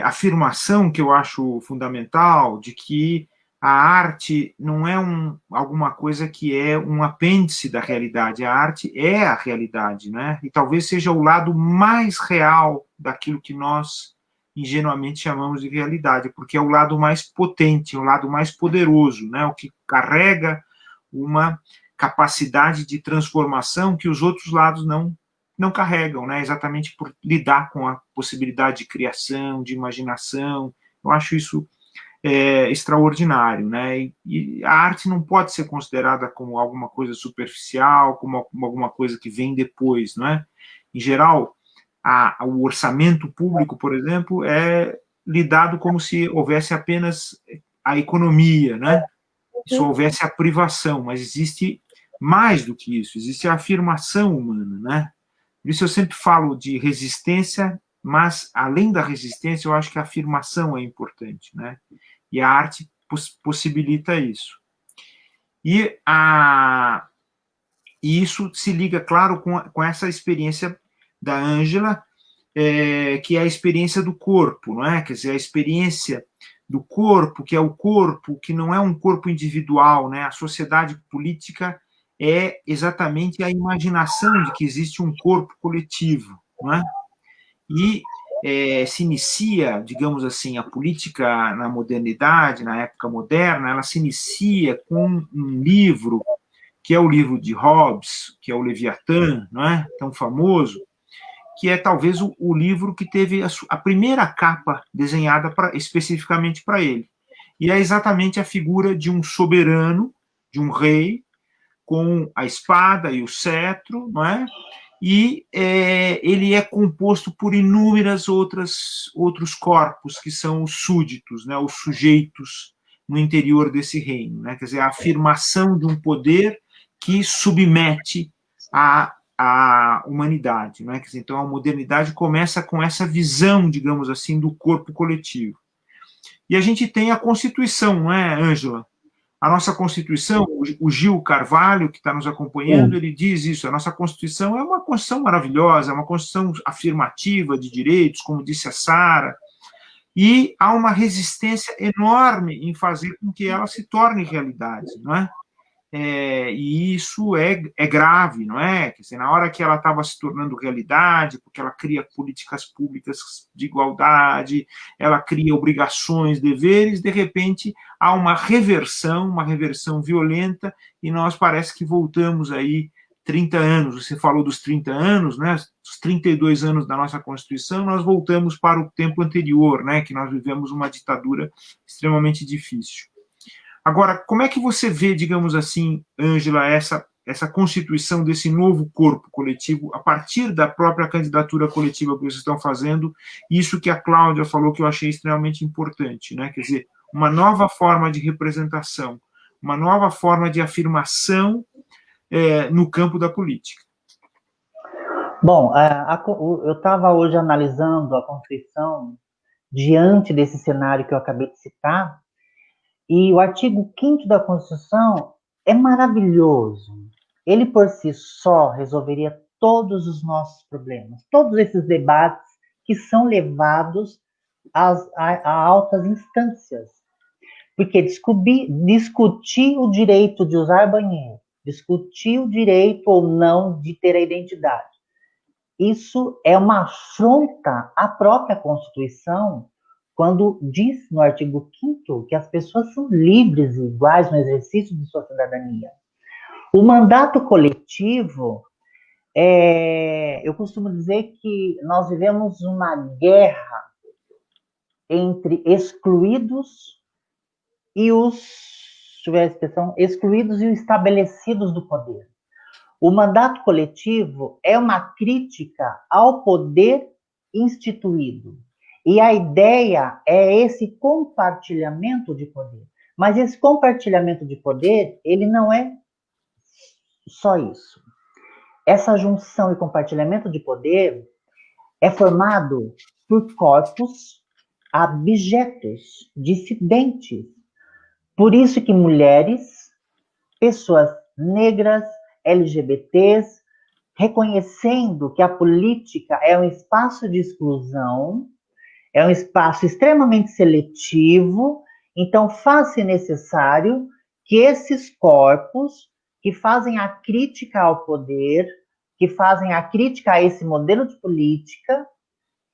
afirmação que eu acho fundamental de que a arte não é alguma coisa que é um apêndice da realidade, a arte é a realidade, né? E talvez seja o lado mais real daquilo que nós ingenuamente chamamos de realidade, porque é o lado mais potente, o lado mais poderoso, né? O que carrega uma capacidade de transformação que os outros lados não carregam, né? Exatamente por lidar com a possibilidade de criação, de imaginação. Eu acho isso extraordinário, né? E a arte não pode ser considerada como alguma coisa superficial, como alguma coisa que vem depois, não é? Em geral, o orçamento público, por exemplo, é lidado como se houvesse apenas a economia, né? Se houvesse a privação, mas existe mais do que isso, existe a afirmação humana, né? Por isso eu sempre falo de resistência mas, além da resistência, eu acho que a afirmação é importante, né? E a arte possibilita isso. E isso se liga, claro, com essa experiência da Ângela, que é a experiência do corpo, não é? Quer dizer, a experiência do corpo, que é o corpo, que não é um corpo individual, né? A sociedade política é exatamente a imaginação de que existe um corpo coletivo, não é? E se inicia, digamos assim, a política na modernidade, na época moderna, ela se inicia com um livro, que é o livro de Hobbes, que é o Leviatã, não é? Tão famoso, que é talvez o livro que teve a primeira capa desenhada especificamente para ele. E é exatamente a figura de um soberano, de um rei, com a espada e o cetro, não é? E ele é composto por inúmeras outros corpos, que são os súditos, né, os sujeitos no interior desse reino. Né? Quer dizer, a afirmação de um poder que submete a humanidade. Né? Quer dizer, então, a modernidade começa com essa visão, digamos assim, do corpo coletivo. E a gente tem a Constituição, não é, Ângela? A nossa Constituição, o Gil Carvalho, que está nos acompanhando, ele diz isso, a nossa Constituição é uma Constituição maravilhosa, é uma Constituição afirmativa de direitos, como disse a Sara, e há uma resistência enorme em fazer com que ela se torne realidade, não é? E isso é grave, não é? Quer dizer, na hora que ela estava se tornando realidade, porque ela cria políticas públicas de igualdade, ela cria obrigações, deveres, de repente há uma reversão violenta, e nós parece que voltamos aí 30 anos, você falou dos 30 anos, né? Os 32 anos da nossa Constituição, nós voltamos para o tempo anterior, né? Que nós vivemos uma ditadura extremamente difícil. Agora, como é que você vê, digamos assim, Ângela, essa constituição desse novo corpo coletivo, a partir da própria candidatura coletiva que vocês estão fazendo, isso que a Cláudia falou que eu achei extremamente importante, né? Quer dizer, uma nova forma de representação, uma nova forma de afirmação no campo da política. Bom, eu estava hoje analisando a Constituição diante desse cenário que eu acabei de citar, e o artigo 5º da Constituição é maravilhoso. Ele, por si só, resolveria todos os nossos problemas, todos esses debates que são levados a altas instâncias. Porque discutir o direito de usar banheiro, discutir o direito ou não de ter a identidade, isso é uma afronta à própria Constituição, quando diz no artigo 5º que as pessoas são livres e iguais no exercício de sua cidadania. O mandato coletivo, eu costumo dizer que nós vivemos uma guerra entre excluídos e excluídos e os estabelecidos do poder. O mandato coletivo é uma crítica ao poder instituído. E a ideia é esse compartilhamento de poder. Mas esse compartilhamento de poder, ele não é só isso. Essa junção e compartilhamento de poder é formado por corpos abjetos, dissidentes. Por isso que mulheres, pessoas negras, LGBTs, reconhecendo que a política é um espaço de exclusão, é um espaço extremamente seletivo, então faz-se necessário que esses corpos que fazem a crítica ao poder, que fazem a crítica a esse modelo de política,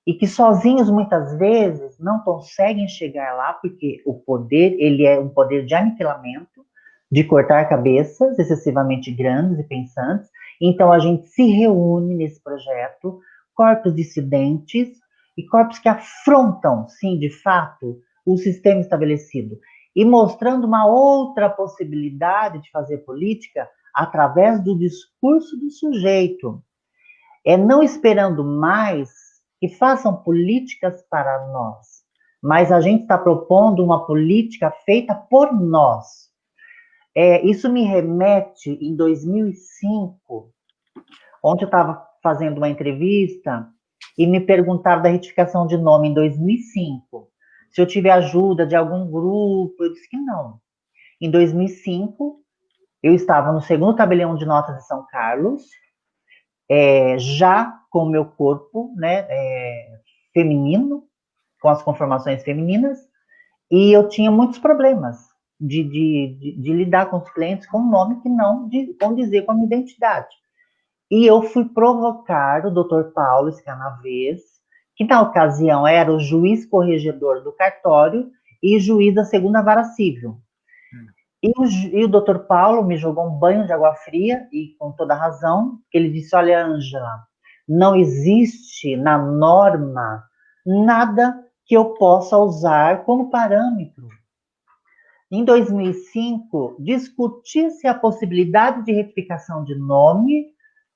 e que sozinhos muitas vezes não conseguem chegar lá, porque o poder, ele é um poder de aniquilamento, de cortar cabeças excessivamente grandes e pensantes. Então a gente se reúne nesse projeto, corpos dissidentes e corpos que afrontam, sim, de fato, o sistema estabelecido, e mostrando uma outra possibilidade de fazer política através do discurso do sujeito. Não esperando mais que façam políticas para nós, mas a gente está propondo uma política feita por nós. Isso me remete em 2005, onde eu estava fazendo uma entrevista e me perguntaram da retificação de nome em 2005. Se eu tive ajuda de algum grupo, eu disse que não. Em 2005, eu estava no 2º tabelião de notas de São Carlos, já com o meu corpo, né, feminino, com as conformações femininas, e eu tinha muitos problemas de lidar com os clientes com um nome que não condizer com a minha identidade. E eu fui provocar o Dr. Paulo Escanavês, que na ocasião era o juiz corregedor do cartório e juiz da 2ª Vara Civil. E o Dr. Paulo me jogou um banho de água fria, e com toda razão, ele disse: olha, Ângela, não existe na norma nada que eu possa usar como parâmetro. Em 2005, discutia-se a possibilidade de retificação de nome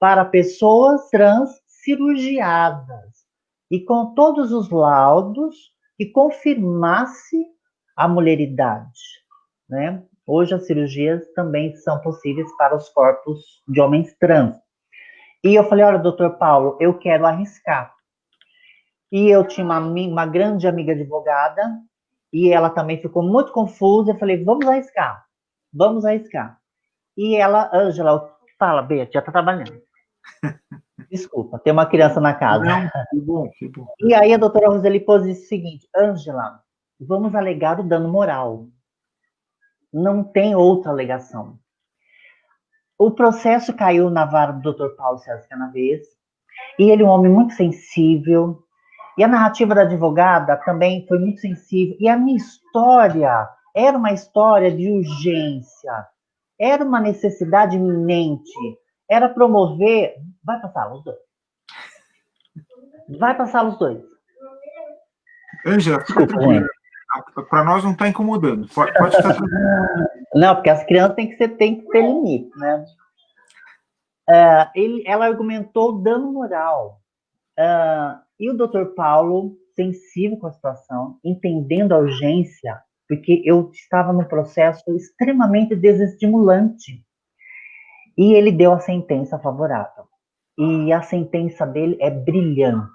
para pessoas trans cirurgiadas, e com todos os laudos que confirmasse a mulheridade, né? Hoje as cirurgias também são possíveis para os corpos de homens trans. E eu falei: olha, doutor Paulo, eu quero arriscar. E eu tinha uma grande amiga advogada, e ela também ficou muito confusa. Eu falei: vamos arriscar, vamos arriscar. E ela: Ângela, fala, Beth, já está trabalhando. Desculpa, tem uma criança na casa. Não, que bom, que bom. E aí a doutora Roseli pôs o seguinte: Ângela, vamos alegar o dano moral. Não tem outra alegação. O processo caiu na vara do Dr. Paulo César Escanavês, e ele é um homem muito sensível, e a narrativa da advogada também foi muito sensível, e a minha história era uma história de urgência, era uma necessidade iminente, era promover... Vai passar os dois. Vai passar os dois. Ângela, fica tranquila. Para nós não está incomodando. Pode estar tranquilo. Não, porque as crianças têm que ter limite, né? Ela argumentou dano moral. E o doutor Paulo, sensível com a situação, entendendo a urgência, porque eu estava num processo extremamente desestimulante, e ele deu a sentença favorável. E a sentença dele é brilhante.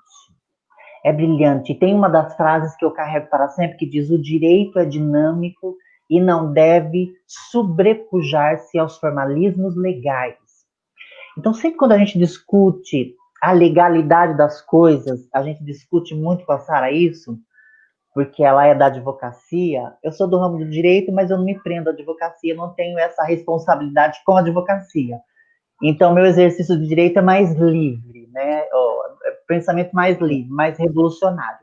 É brilhante. E tem uma das frases que eu carrego para sempre, que diz: o direito é dinâmico e não deve sobrepujar-se aos formalismos legais. Então, sempre quando a gente discute a legalidade das coisas, a gente discute muito com a Sara isso, porque ela é da advocacia. Eu sou do ramo do direito, mas eu não me prendo à advocacia, não tenho essa responsabilidade com a advocacia. Então, meu exercício de direito é mais livre, né? Pensamento mais livre, mais revolucionário.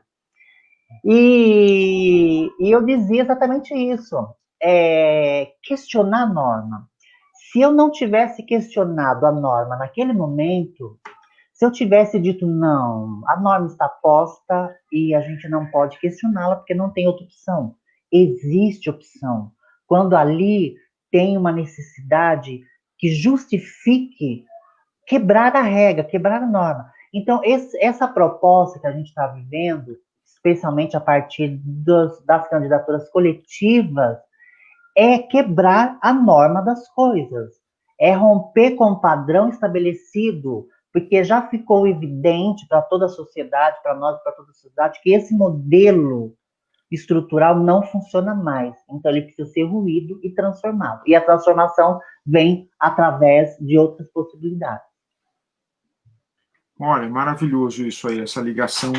E eu dizia exatamente isso. Questionar a norma. Se eu não tivesse questionado a norma naquele momento, se eu tivesse dito: não, a norma está posta e a gente não pode questioná-la porque não tem outra opção. Existe opção. Quando ali tem uma necessidade que justifique quebrar a regra, quebrar a norma. Então, essa proposta que a gente está vivendo, especialmente a partir das candidaturas coletivas, é quebrar a norma das coisas, é romper com o padrão estabelecido, porque já ficou evidente para toda a sociedade, para nós, para toda a sociedade, que esse modelo estrutural não funciona mais. Então, ele precisa ser ruído e transformado. E a transformação vem através de outras possibilidades. Olha, maravilhoso isso aí, essa ligação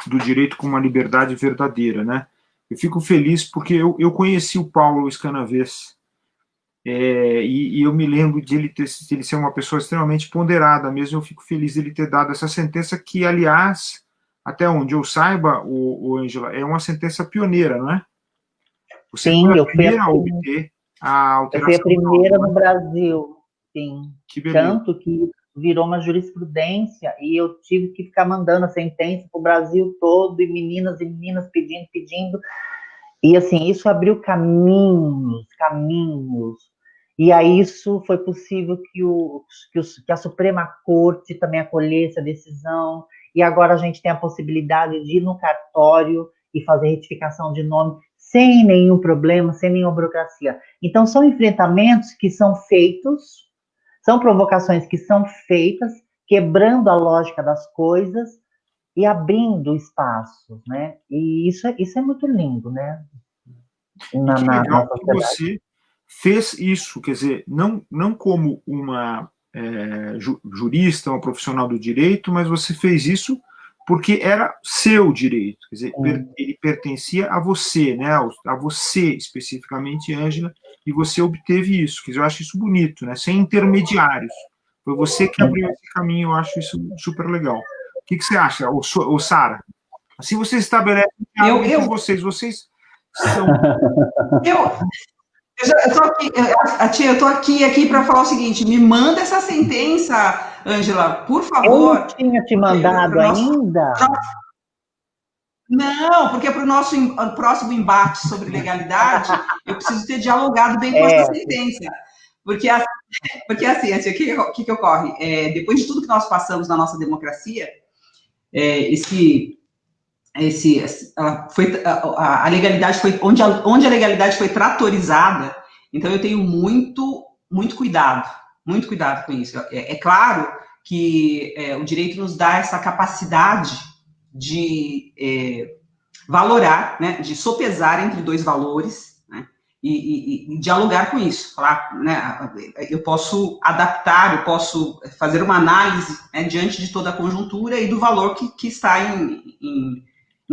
do direito com uma liberdade verdadeira, né? Eu fico feliz porque eu conheci o Paulo Escanavês, e eu me lembro de ele ser uma pessoa extremamente ponderada mesmo. Eu fico feliz de ele ter dado essa sentença que, aliás, até onde eu saiba, o Ângela, é uma sentença pioneira, não é? Você sim, foi a primeira a obter a alteração. Eu fui a primeira no Brasil, sim. Que beleza. Tanto que virou uma jurisprudência, e eu tive que ficar mandando a sentença para o Brasil todo, e meninas pedindo. E assim, isso abriu caminhos. E aí isso foi possível que a Suprema Corte também acolhesse a decisão, e agora a gente tem a possibilidade de ir no cartório e fazer retificação de nome sem nenhum problema, sem nenhuma burocracia. Então, são enfrentamentos que são feitos, são provocações que são feitas, quebrando a lógica das coisas, e abrindo espaços, né? E isso é muito lindo, né? E que legal que sociedade. você fez isso, quer dizer, não como uma jurista, uma profissional do direito, mas você fez isso porque era seu direito, quer dizer, ele pertencia a você, né, a você especificamente, Ângela, e você obteve isso, quer dizer, eu acho isso bonito, né, sem intermediários, foi você que abriu esse caminho, eu acho isso super legal. O que você acha, ô Sara? Assim você estabelece entre vocês são... Eu tô aqui, tia, eu tô aqui para falar o seguinte, me manda essa sentença, Ângela, por favor. Eu não tinha te mandado ainda. Não, porque para o nosso próximo embate sobre legalidade, eu preciso ter dialogado bem com essa sentença. Porque assim, o que ocorre? Depois de tudo que nós passamos na nossa democracia, a legalidade foi onde a legalidade foi tratorizada. Então eu tenho muito cuidado com isso. É claro que o direito nos dá essa capacidade de valorar, né, de sopesar entre dois valores, né, e dialogar com isso. Falar, né, eu posso adaptar, eu posso fazer uma análise, né, diante de toda a conjuntura e do valor que está em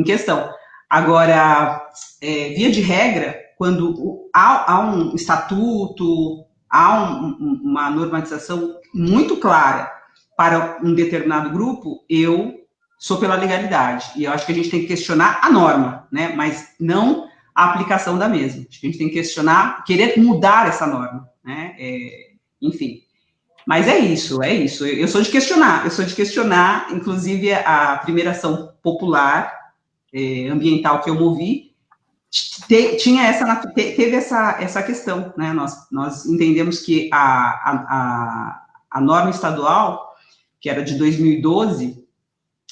questão. Agora, via de regra, quando há um estatuto, há uma normatização muito clara para um determinado grupo, eu sou pela legalidade. E eu acho que a gente tem que questionar a norma, né? Mas não a aplicação da mesma. Acho que a gente tem que questionar, querer mudar essa norma, né? Enfim. Mas é isso. Eu sou de questionar, inclusive a primeira ação popular ambiental que eu movi, teve essa questão, né? Nós entendemos que a norma estadual, que era de 2012,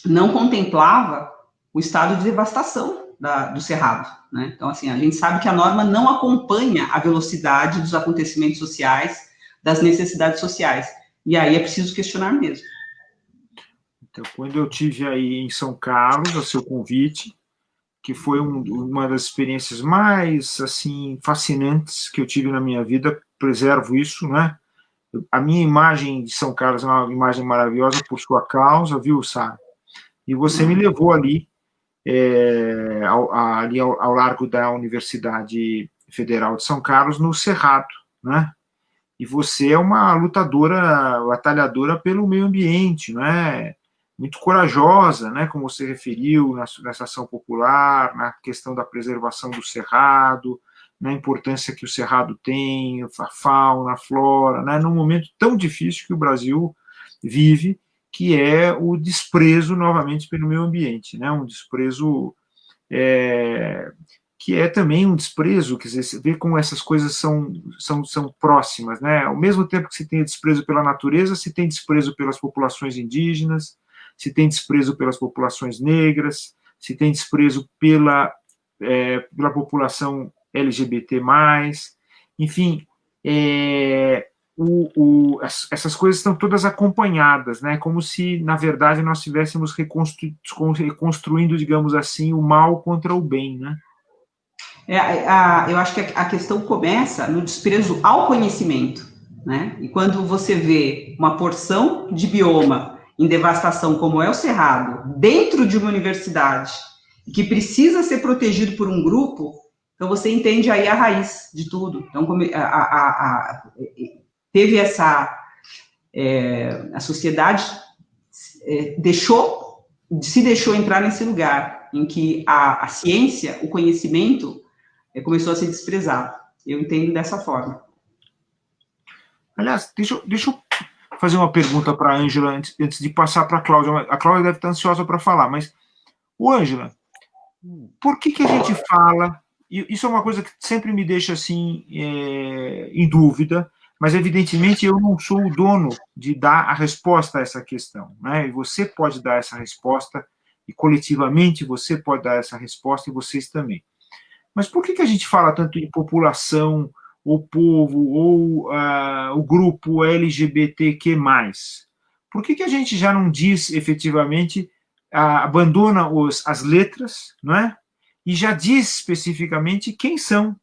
não contemplava o estado de devastação do cerrado, né? Então, assim, a gente sabe que a norma não acompanha a velocidade dos acontecimentos sociais, das necessidades sociais, e aí é preciso questionar mesmo. Então, quando eu tive aí em São Carlos, a seu convite, que foi uma das experiências mais, assim, fascinantes que eu tive na minha vida, preservo isso, né? A minha imagem de São Carlos é uma imagem maravilhosa por sua causa, viu, Sara? E você me levou ali, ao largo da Universidade Federal de São Carlos, no Cerrado, né? E você é uma lutadora, batalhadora pelo meio ambiente, né? Muito corajosa, né? Como você referiu nessa ação popular, na questão da preservação do cerrado, na importância que o cerrado tem, a fauna, a flora, né? Num momento tão difícil que o Brasil vive, que é o desprezo, novamente, pelo meio ambiente, né? Um desprezo que é também um desprezo, quer dizer, você vê como essas coisas são próximas, né? Ao mesmo tempo que se tem desprezo pela natureza, se tem desprezo pelas populações indígenas, se tem desprezo pelas populações negras, se tem desprezo pela população LGBT+, enfim, essas coisas estão todas acompanhadas, né? Como se, na verdade, nós estivéssemos reconstruindo, digamos assim, o mal contra o bem, né? Eu acho que a questão começa no desprezo ao conhecimento, né? E quando você vê uma porção de bioma em devastação, como é o Cerrado, dentro de uma universidade, que precisa ser protegido por um grupo, então você entende aí a raiz de tudo. Então, teve a sociedade se deixou entrar nesse lugar em que a ciência, o conhecimento, começou a ser desprezado. Eu entendo dessa forma. Aliás, deixa eu fazer uma pergunta para a Ângela antes de passar para a Cláudia. A Cláudia deve estar ansiosa para falar, mas, Ângela, por que a gente fala... Isso é uma coisa que sempre me deixa assim em dúvida, mas evidentemente eu não sou o dono de dar a resposta a essa questão, né? E você pode dar essa resposta, e coletivamente você pode dar essa resposta, e vocês também. Mas por que a gente fala tanto em população, ou povo, ou o grupo LGBTQ+? Por que a gente já não diz efetivamente abandona as letras, não é? E já diz especificamente quem são,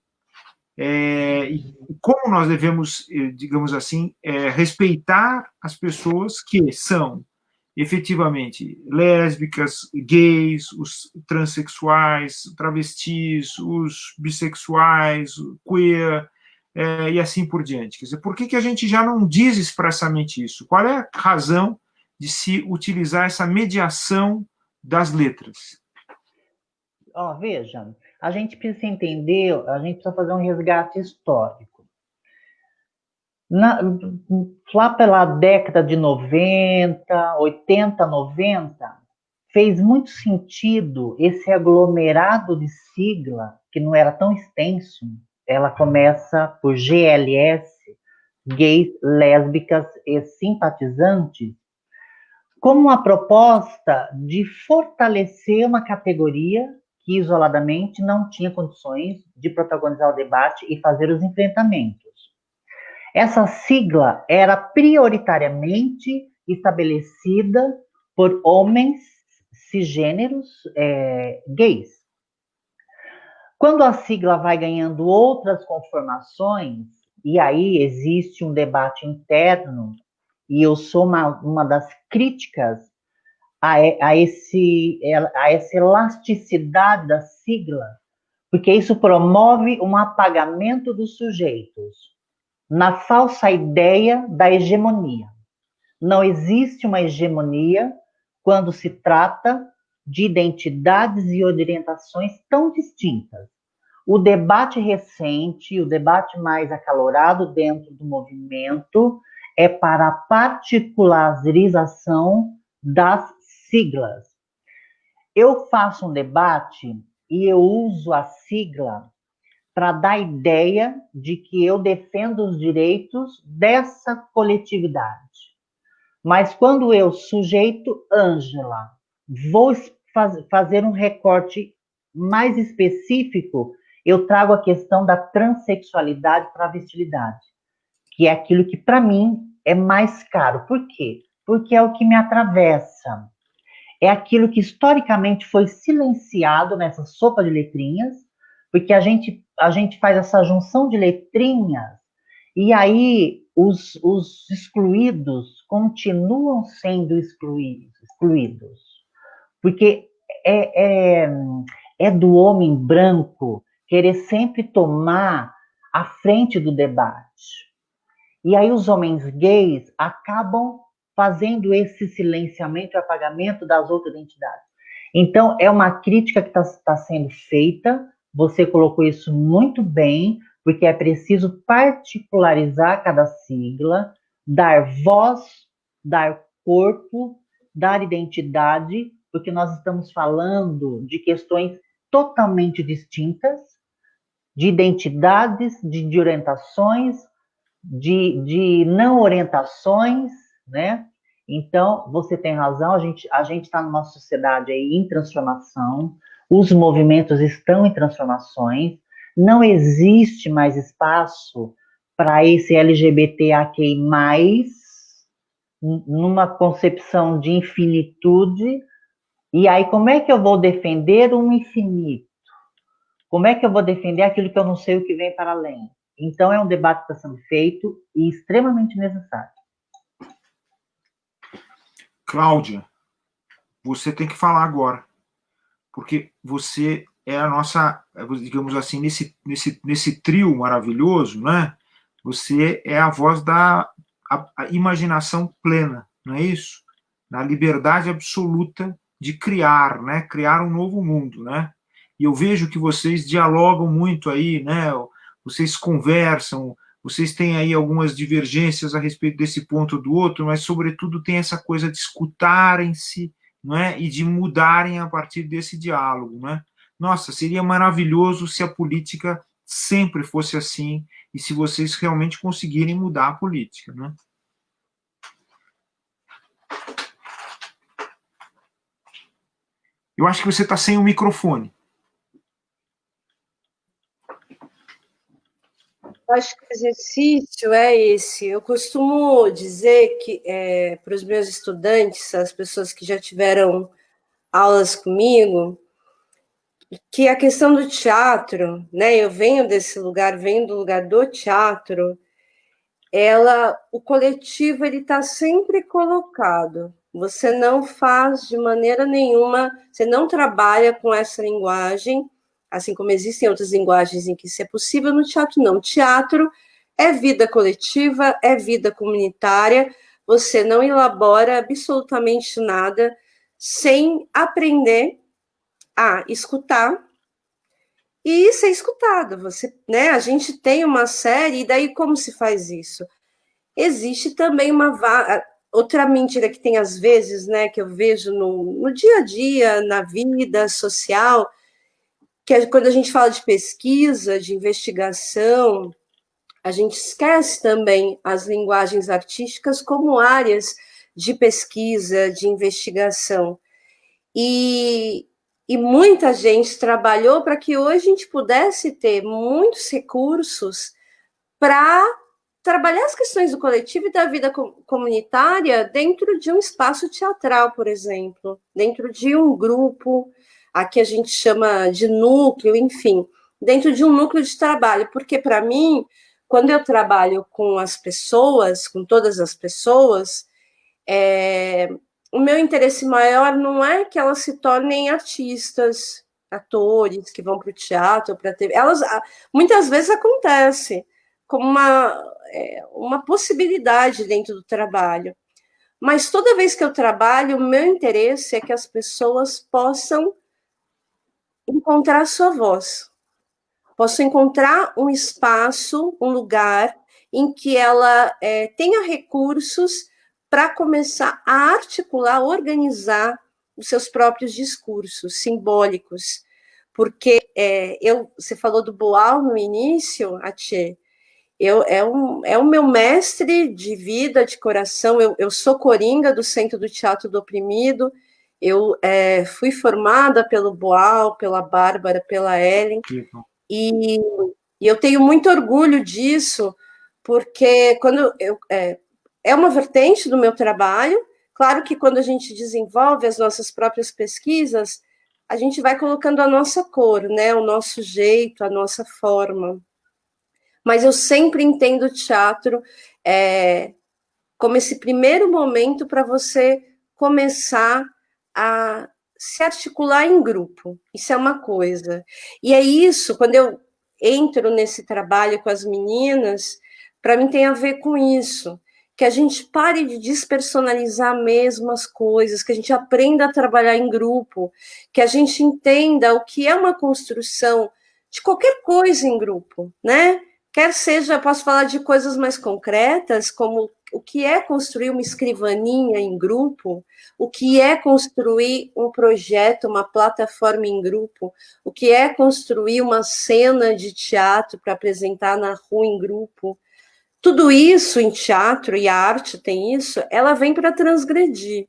e como nós devemos, digamos assim, respeitar as pessoas que são efetivamente lésbicas, gays, os transexuais, travestis, os bissexuais, queer, e assim por diante. Quer dizer, por que a gente já não diz expressamente isso? Qual é a razão de se utilizar essa mediação das letras? Veja, a gente precisa entender, a gente precisa fazer um resgate histórico. Lá pela década de 90, 80, 90, fez muito sentido esse aglomerado de sigla, que não era tão extenso. Ela começa por GLS, gays, lésbicas e simpatizantes, como uma proposta de fortalecer uma categoria que isoladamente não tinha condições de protagonizar o debate e fazer os enfrentamentos. Essa sigla era prioritariamente estabelecida por homens cisgêneros gays. Quando a sigla vai ganhando outras conformações, e aí existe um debate interno, e eu sou uma das críticas a essa elasticidade da sigla, porque isso promove um apagamento dos sujeitos na falsa ideia da hegemonia. Não existe uma hegemonia quando se trata de identidades e orientações tão distintas. O debate recente, o debate mais acalorado dentro do movimento, é para a particularização das siglas. Eu faço um debate e eu uso a sigla para dar a ideia de que eu defendo os direitos dessa coletividade. Mas quando eu, sujeito Ângela, vou fazer um recorte mais específico, eu trago a questão da transexualidade para a travestilidade, que é aquilo que, para mim, é mais caro. Por quê? Porque é o que me atravessa. É aquilo que, historicamente, foi silenciado nessa sopa de letrinhas, porque a gente faz essa junção de letrinhas, e aí os excluídos continuam sendo excluídos. Porque é do homem branco querer sempre tomar a frente do debate. E aí os homens gays acabam fazendo esse silenciamento e apagamento das outras identidades. Então, é uma crítica que está sendo feita, você colocou isso muito bem, porque é preciso particularizar cada sigla, dar voz, dar corpo, dar identidade, porque nós estamos falando de questões totalmente distintas, de identidades, de orientações, de não orientações, né? Então, você tem razão, a gente está numa sociedade aí em transformação, os movimentos estão em transformações, não existe mais espaço para esse LGBTAQI+, numa concepção de infinitude, e aí como é que eu vou defender um infinito? Como é que eu vou defender aquilo que eu não sei o que vem para além? Então, é um debate que está sendo feito e extremamente necessário. Cláudia, você tem que falar agora, porque você é a nossa, digamos assim, nesse trio maravilhoso, né? Você é a voz da a imaginação plena, não é isso? Na liberdade absoluta de criar, né? Criar um novo mundo, né? E eu vejo que vocês dialogam muito aí, né? Vocês conversam, vocês têm aí algumas divergências a respeito desse ponto ou do outro, mas, sobretudo, tem essa coisa de escutarem-se, não é? E de mudarem a partir desse diálogo, né? Nossa, seria maravilhoso se a política sempre fosse assim e se vocês realmente conseguirem mudar a política, né? Eu acho que você está sem o microfone. Acho que o exercício é esse. Eu costumo dizer que para os meus estudantes, as pessoas que já tiveram aulas comigo, que a questão do teatro, né? Eu venho desse lugar, venho do lugar do teatro, o coletivo ele está sempre colocado. Você não faz de maneira nenhuma, você não trabalha com essa linguagem, assim como existem outras linguagens em que isso é possível, no teatro não. Teatro é vida coletiva, é vida comunitária, você não elabora absolutamente nada sem aprender a escutar e ser escutado. Você, né? A gente tem uma série, e daí como se faz isso? Existe também outra mentira que tem às vezes, né, que eu vejo no dia a dia, na vida social, que é quando a gente fala de pesquisa, de investigação, a gente esquece também as linguagens artísticas como áreas de pesquisa, de investigação. E muita gente trabalhou para que hoje a gente pudesse ter muitos recursos para trabalhar as questões do coletivo e da vida comunitária dentro de um espaço teatral, por exemplo, dentro de um grupo, aqui a gente chama de núcleo, enfim, dentro de um núcleo de trabalho, porque para mim, quando eu trabalho com as pessoas, com todas as pessoas, o meu interesse maior não é que elas se tornem artistas, atores que vão para o teatro, para a TV. Elas, muitas vezes acontece como uma possibilidade dentro do trabalho. Mas toda vez que eu trabalho, o meu interesse é que as pessoas possam encontrar sua voz, possam encontrar um espaço, um lugar em que ela tenha recursos para começar a articular, organizar os seus próprios discursos simbólicos. Porque você falou do Boal no início, Atchê, é o meu mestre de vida, de coração. Eu sou coringa do Centro do Teatro do Oprimido, eu fui formada pelo Boal, pela Bárbara, pela Ellen, e eu tenho muito orgulho disso, porque quando é uma vertente do meu trabalho. Claro que quando a gente desenvolve as nossas próprias pesquisas, a gente vai colocando a nossa cor, né, o nosso jeito, a nossa forma. Mas eu sempre entendo o teatro como esse primeiro momento para você começar a se articular em grupo. Isso é uma coisa. E é isso, quando eu entro nesse trabalho com as meninas, para mim tem a ver com isso, que a gente pare de despersonalizar mesmo as coisas, que a gente aprenda a trabalhar em grupo, que a gente entenda o que é uma construção de qualquer coisa em grupo, né? Quer seja, posso falar de coisas mais concretas, como o que é construir uma escrivaninha em grupo, o que é construir um projeto, uma plataforma em grupo, o que é construir uma cena de teatro para apresentar na rua em grupo. Tudo isso em teatro, e a arte tem isso, ela vem para transgredir.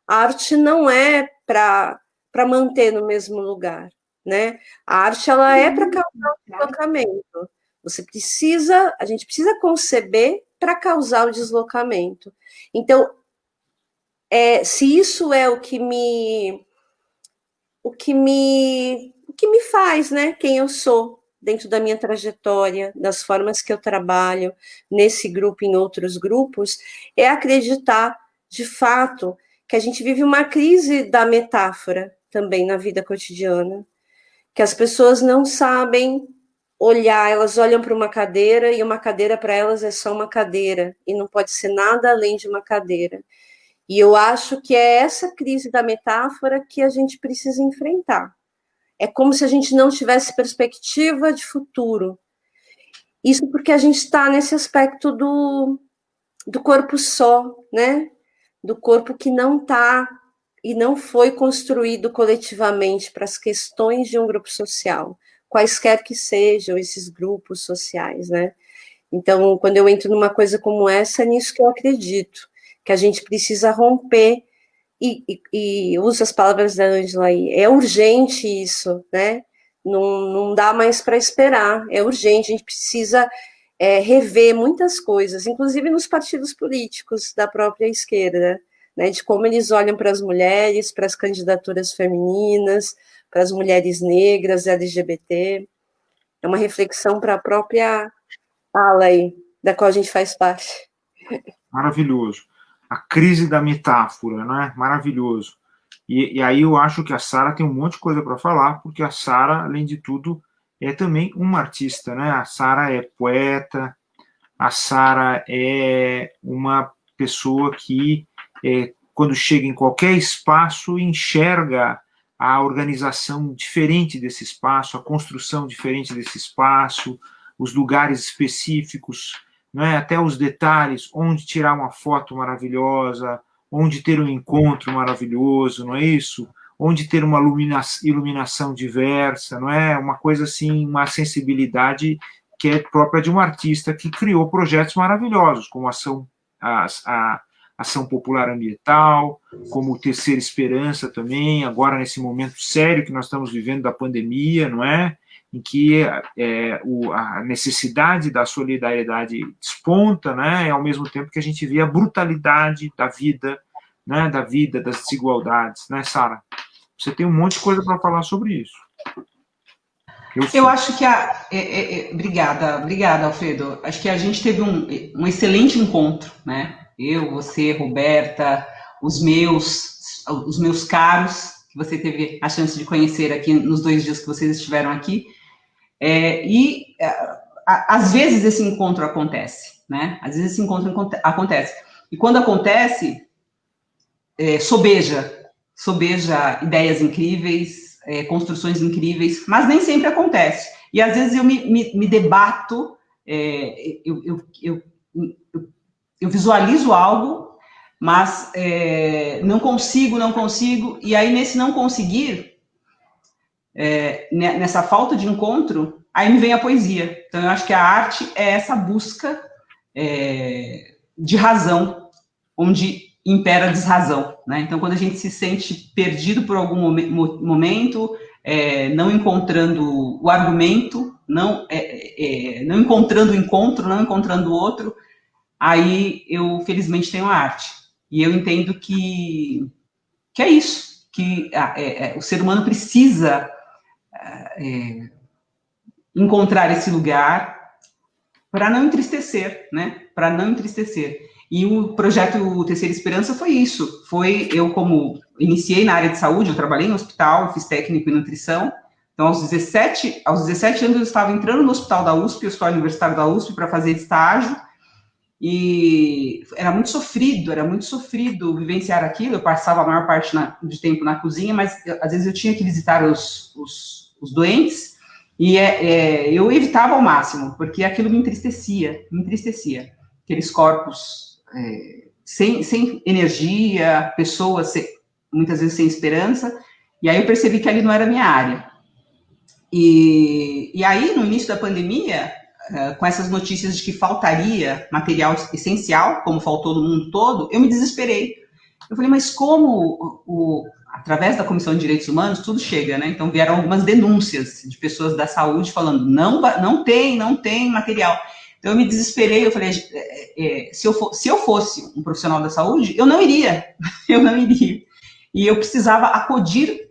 A arte não é para manter no mesmo lugar, né? A arte ela é para causar o deslocamento. A gente precisa conceber para causar o deslocamento. Então, se isso é o que me faz, né? Quem eu sou dentro da minha trajetória, das formas que eu trabalho nesse grupo, em outros grupos, é acreditar, de fato, que a gente vive uma crise da metáfora também na vida cotidiana, que as pessoas não sabem olhar, elas olham para uma cadeira e uma cadeira para elas é só uma cadeira e não pode ser nada além de uma cadeira. E eu acho que é essa crise da metáfora que a gente precisa enfrentar. É como se a gente não tivesse perspectiva de futuro. Isso porque a gente está nesse aspecto do corpo só, né? Do corpo que não está e não foi construído coletivamente para as questões de um grupo social, quaisquer que sejam esses grupos sociais, né? Então, quando eu entro numa coisa como essa, é nisso que eu acredito, que a gente precisa romper, e uso as palavras da Ângela aí, é urgente isso, né? Não dá mais para esperar, é urgente, a gente precisa rever muitas coisas, inclusive nos partidos políticos da própria esquerda, né, de como eles olham para as mulheres, para as candidaturas femininas, para as mulheres negras, LGBT. É uma reflexão para a própria ala aí, da qual a gente faz parte. Maravilhoso. A crise da metáfora, né? Maravilhoso. E aí eu acho que a Sara tem um monte de coisa para falar, porque a Sara, além de tudo, é também uma artista, né? A Sara é poeta, a Sara é uma pessoa que, quando chega em qualquer espaço, enxerga a organização diferente desse espaço, a construção diferente desse espaço, os lugares específicos, né? Até os detalhes, onde tirar uma foto maravilhosa, onde ter um encontro maravilhoso, não é isso? Onde ter uma iluminação diversa, não é? Uma coisa assim, uma sensibilidade que é própria de um artista que criou projetos maravilhosos, como a Ação Popular Ambiental, como o Terceira Esperança também, agora nesse momento sério que nós estamos vivendo da pandemia, não é? Em que a necessidade da solidariedade desponta, né? E ao mesmo tempo que a gente vê a brutalidade da vida, né? Da vida, das desigualdades, né, Sara? Você tem um monte de coisa para falar sobre isso. Eu acho que obrigada, Alfredo. Acho que a gente teve um excelente encontro, né? Eu, você, Roberta, os meus caros, que você teve a chance de conhecer aqui nos 2 dias que vocês estiveram aqui. Às vezes esse encontro acontece, né? Às vezes esse encontro acontece. E quando acontece, sobeja ideias incríveis, construções incríveis, mas nem sempre acontece. E às vezes eu me debato, eu visualizo algo, mas não consigo, e aí nesse não conseguir, nessa falta de encontro, aí me vem a poesia. Então eu acho que a arte é essa busca de razão, onde impera a desrazão, né? Então quando a gente se sente perdido por algum momento, não encontrando o argumento, não encontrando o encontro, não encontrando o outro, aí eu felizmente tenho a arte. E eu entendo que é isso, que o ser humano precisa encontrar esse lugar para não entristecer, né? Para não entristecer. E o projeto Terceira Esperança foi isso. Eu, como iniciei na área de saúde, eu trabalhei no hospital, fiz técnico em nutrição. Então, aos 17 anos, eu estava entrando no hospital da USP, o Hospital Universitário da USP, para fazer estágio. E era muito sofrido vivenciar aquilo. Eu passava a maior parte de tempo na cozinha, mas às vezes eu tinha que visitar os doentes, e eu evitava ao máximo, porque aquilo me entristecia. Aqueles corpos sem energia, pessoas muitas vezes sem esperança, e aí eu percebi que ali não era a minha área. E aí, no início da pandemia, com essas notícias de que faltaria material essencial, como faltou no mundo todo, eu me desesperei. Eu falei, mas como através da Comissão de Direitos Humanos, tudo chega, né? Então vieram algumas denúncias de pessoas da saúde falando, não tem material. Então eu me desesperei, eu falei, se eu fosse um profissional da saúde, eu não iria. E eu precisava acudir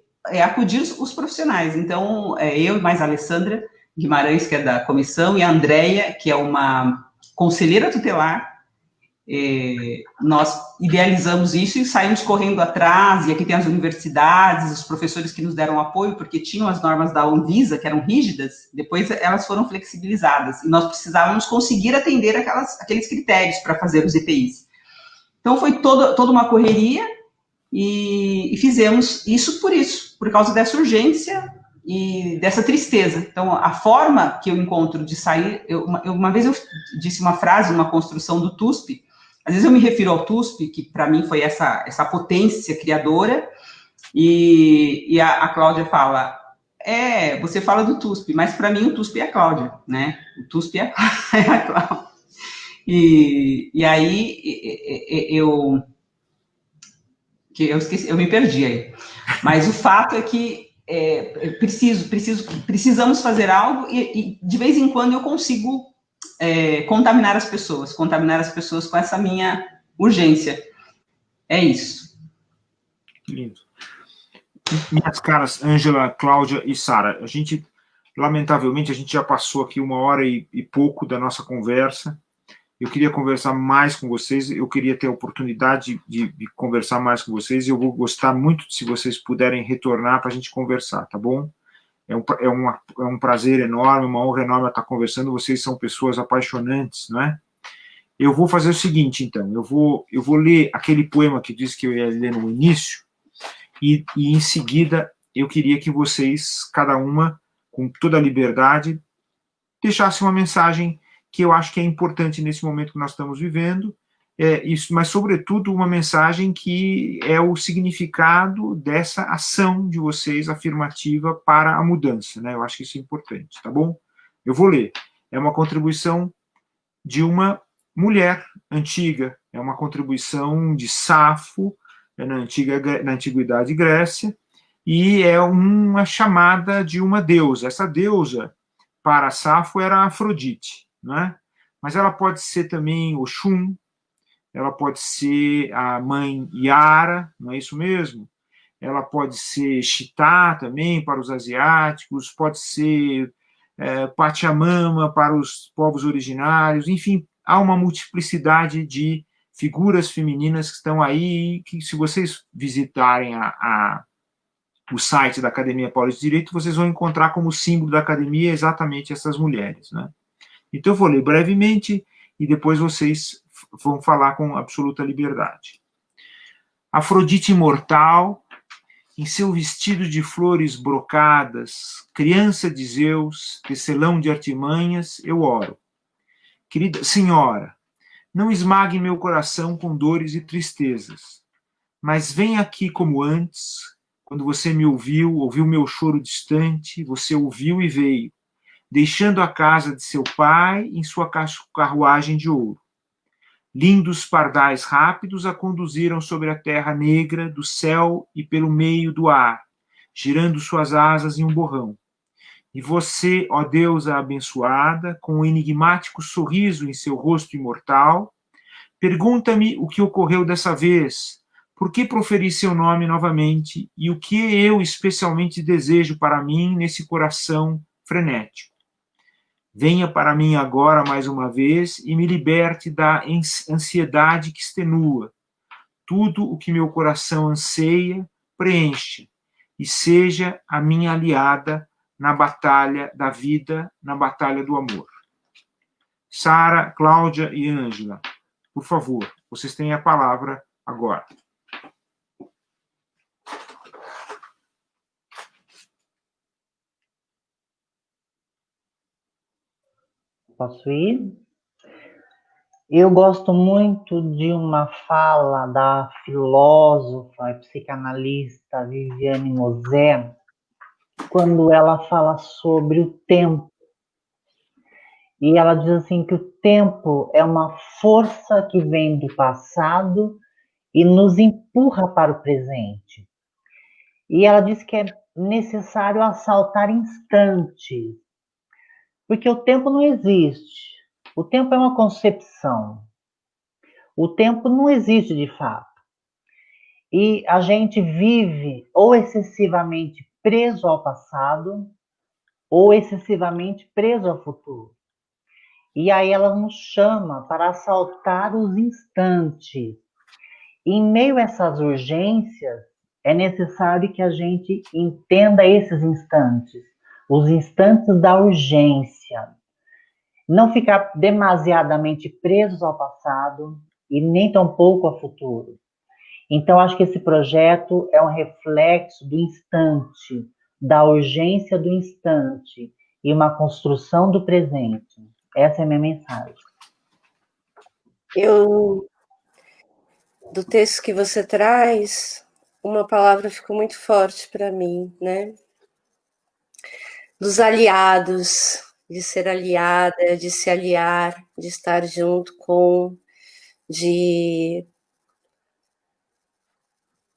os profissionais. Então, eu e mais a Alessandra Guimarães, que é da comissão, e a Andréia, que é uma conselheira tutelar, nós idealizamos isso e saímos correndo atrás, e aqui tem as universidades, os professores que nos deram apoio, porque tinham as normas da Anvisa, que eram rígidas, depois elas foram flexibilizadas, e nós precisávamos conseguir atender aqueles critérios para fazer os EPIs. Então, foi toda uma correria, e fizemos isso, por causa dessa urgência e dessa tristeza. Então, a forma que eu encontro de sair... Uma vez eu disse uma frase, uma construção do TUSP, às vezes eu me refiro ao TUSP, que para mim foi essa potência criadora, e a Cláudia fala, você fala do TUSP, mas para mim o TUSP é a Cláudia, né? O TUSP é a Cláudia. E aí eu esqueci, eu me perdi aí. Mas o fato é que precisamos fazer algo, e de vez em quando eu consigo contaminar as pessoas com essa minha urgência. É isso. Que lindo. Minhas caras Ângela, Cláudia e Sara, lamentavelmente, a gente já passou aqui 1 hora e pouco da nossa conversa. Eu queria conversar mais com vocês, eu queria ter a oportunidade de conversar mais com vocês, e eu vou gostar muito se vocês puderem retornar para a gente conversar, tá bom? É um prazer enorme, uma honra enorme estar conversando, vocês são pessoas apaixonantes, não é? Eu vou fazer o seguinte, então, eu vou ler aquele poema que disse que eu ia ler no início, e em seguida eu queria que vocês, cada uma, com toda a liberdade, deixasse uma mensagem que eu acho que é importante nesse momento que nós estamos vivendo, mas, sobretudo, uma mensagem que é o significado dessa ação de vocês afirmativa para a mudança, né? Eu acho que isso é importante, tá bom? Eu vou ler. É uma contribuição de uma mulher antiga, é uma contribuição de Safo, na Antiguidade Grécia, e é uma chamada de uma deusa. Essa deusa, para Safo, era Afrodite, não é? Mas ela pode ser também Oxum, ela pode ser a mãe Yara, não é isso mesmo? Ela pode ser Chitá também, para os asiáticos, pode ser Pachamama para os povos originários, enfim, há uma multiplicidade de figuras femininas que estão aí, que se vocês visitarem o site da Academia Paulista de Direito, vocês vão encontrar como símbolo da academia exatamente essas mulheres, né? Então eu vou ler brevemente e depois vocês vão falar com absoluta liberdade. Afrodite imortal, em seu vestido de flores brocadas, criança de Zeus, tecelão de artimanhas, eu oro. Querida senhora, não esmague meu coração com dores e tristezas, mas vem aqui como antes, quando você me ouviu meu choro distante, você ouviu e veio, deixando a casa de seu pai em sua carruagem de ouro. Lindos pardais rápidos a conduziram sobre a terra negra do céu e pelo meio do ar, girando suas asas em um borrão. E você, ó deusa abençoada, com um enigmático sorriso em seu rosto imortal, pergunta-me o que ocorreu dessa vez, por que proferi seu nome novamente e o que eu especialmente desejo para mim nesse coração frenético. Venha para mim agora mais uma vez e me liberte da ansiedade que extenua. Tudo o que meu coração anseia, preencha, e seja a minha aliada na batalha da vida, na batalha do amor. Sara, Cláudia e Ângela, por favor, vocês têm a palavra agora. Posso ir? Eu gosto muito de uma fala da filósofa e psicanalista Viviane Mosé, quando ela fala sobre o tempo. E ela diz assim que o tempo é uma força que vem do passado e nos empurra para o presente. E ela diz que é necessário assaltar instantes, porque o tempo não existe. O tempo é uma concepção. O tempo não existe de fato. E a gente vive ou excessivamente preso ao passado, ou excessivamente preso ao futuro. E aí ela nos chama para assaltar os instantes. E em meio a essas urgências, é necessário que a gente entenda esses instantes, os instantes da urgência. Não ficar demasiadamente presos ao passado e nem tampouco ao futuro. Então, acho que esse projeto é um reflexo do instante, da urgência do instante e uma construção do presente. Essa é a minha mensagem. Do texto que você traz, uma palavra ficou muito forte para mim, né? Dos aliados, de ser aliada, de se aliar, de estar junto com,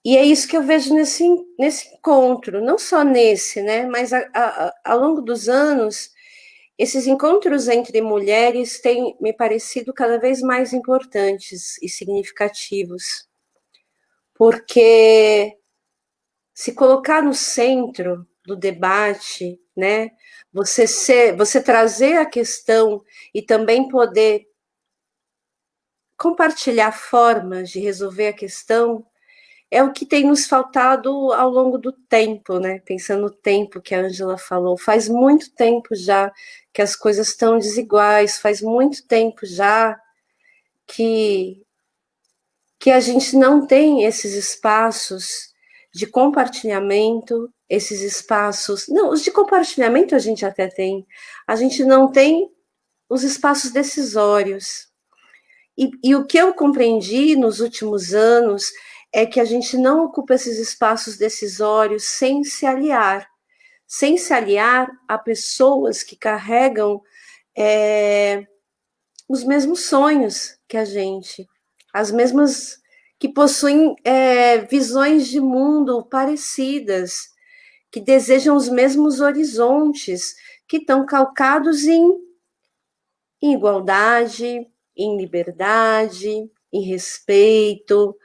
E é isso que eu vejo nesse encontro, não só nesse, né? Mas ao longo dos anos, esses encontros entre mulheres têm me parecido cada vez mais importantes e significativos, porque se colocar no centro do debate, né, você trazer a questão e também poder compartilhar formas de resolver a questão, é o que tem nos faltado ao longo do tempo, né? Pensando no tempo que a Ângela falou, faz muito tempo já que as coisas estão desiguais, faz muito tempo já que a gente não tem esses espaços de compartilhamento, esses espaços... Não, os de compartilhamento a gente até tem, a gente não tem os espaços decisórios. E o que eu compreendi nos últimos anos é que a gente não ocupa esses espaços decisórios sem se aliar a pessoas que carregam os mesmos sonhos que a gente, as mesmas, que possuem visões de mundo parecidas, que desejam os mesmos horizontes, que estão calcados em igualdade, em liberdade, em respeito,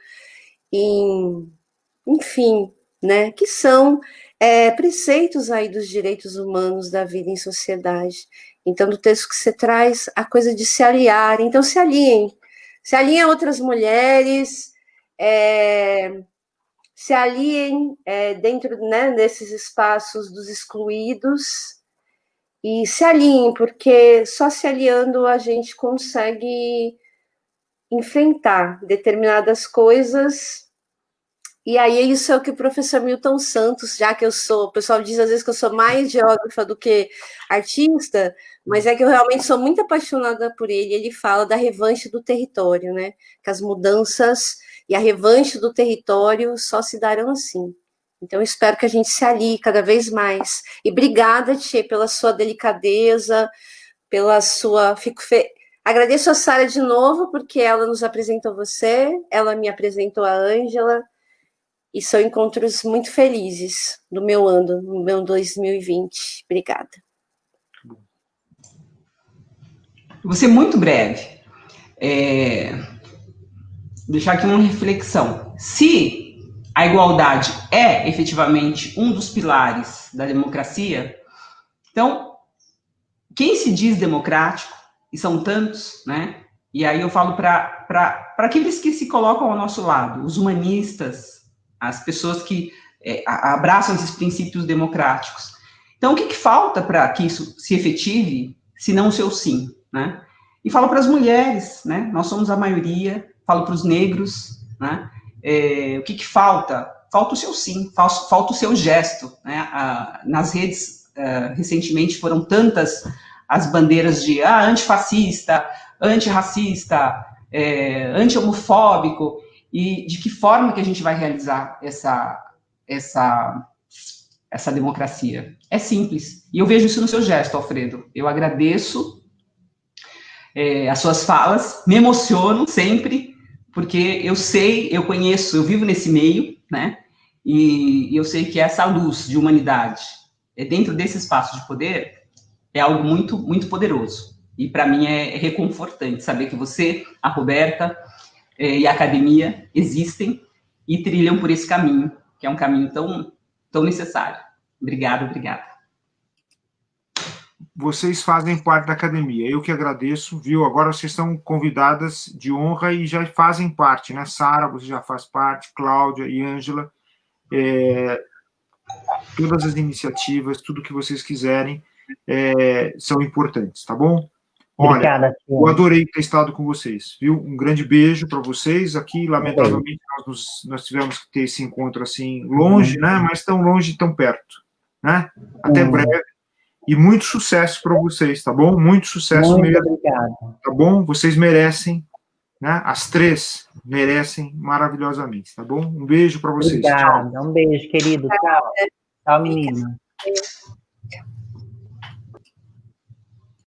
enfim, né, que são preceitos aí dos direitos humanos da vida em sociedade. Então, no texto que você traz, a coisa de se aliar, então se aliem a outras mulheres, se aliem dentro, né, desses espaços dos excluídos, e se aliem, porque só se aliando a gente consegue enfrentar determinadas coisas. E aí isso é o que o professor Milton Santos, já que o pessoal diz às vezes que eu sou mais geógrafa do que artista, mas é que eu realmente sou muito apaixonada por ele. Ele fala da revanche do território, né? Que as mudanças e a revanche do território só se darão assim. Então, eu espero que a gente se alie cada vez mais. E obrigada, Tchê, pela sua delicadeza, pela sua... Agradeço a Sara de novo, porque ela nos apresentou você, ela me apresentou a Ângela, e são encontros muito felizes do meu ano, no meu 2020. Obrigada. Vou ser muito breve. Deixar aqui uma reflexão. Se a igualdade é efetivamente um dos pilares da democracia, então, quem se diz democrático, e são tantos, né? E aí eu falo para aqueles que se colocam ao nosso lado, os humanistas, as pessoas que abraçam esses princípios democráticos. Então, o que falta para que isso se efetive, se não o seu sim, né? E falo para as mulheres, né? Nós somos a maioria. Falo para os negros, né? O que falta? Falta o seu sim, falta o seu gesto, né? Nas redes, recentemente, foram tantas as bandeiras de antifascista, antirracista, anti-homofóbico, e de que forma que a gente vai realizar essa democracia? É simples. E eu vejo isso no seu gesto, Alfredo. Eu agradeço as suas falas, me emociono sempre, porque eu sei, eu conheço, eu vivo nesse meio, né? E eu sei que essa luz de humanidade, dentro desse espaço de poder, é algo muito, muito poderoso. E para mim é reconfortante saber que você, a Roberta e a academia existem e trilham por esse caminho, que é um caminho tão, tão necessário. Obrigado. Vocês fazem parte da academia, eu que agradeço, viu? Agora vocês estão convidadas de honra e já fazem parte, né? Sara, você já faz parte, Cláudia e Ângela, todas as iniciativas, tudo que vocês quiserem são importantes, tá bom? Olha, obrigada, eu adorei ter estado com vocês, viu? Um grande beijo para vocês. Aqui, lamentavelmente, nós tivemos que ter esse encontro assim, longe, né? Mas tão longe e tão perto, né? Até breve. E muito sucesso para vocês, tá bom? Muito sucesso muito mesmo. Obrigado. Tá bom? Vocês merecem, né? As três merecem maravilhosamente, tá bom? Um beijo para vocês. Obrigada. Tchau. Um beijo, querido. Tchau. Tchau, menina.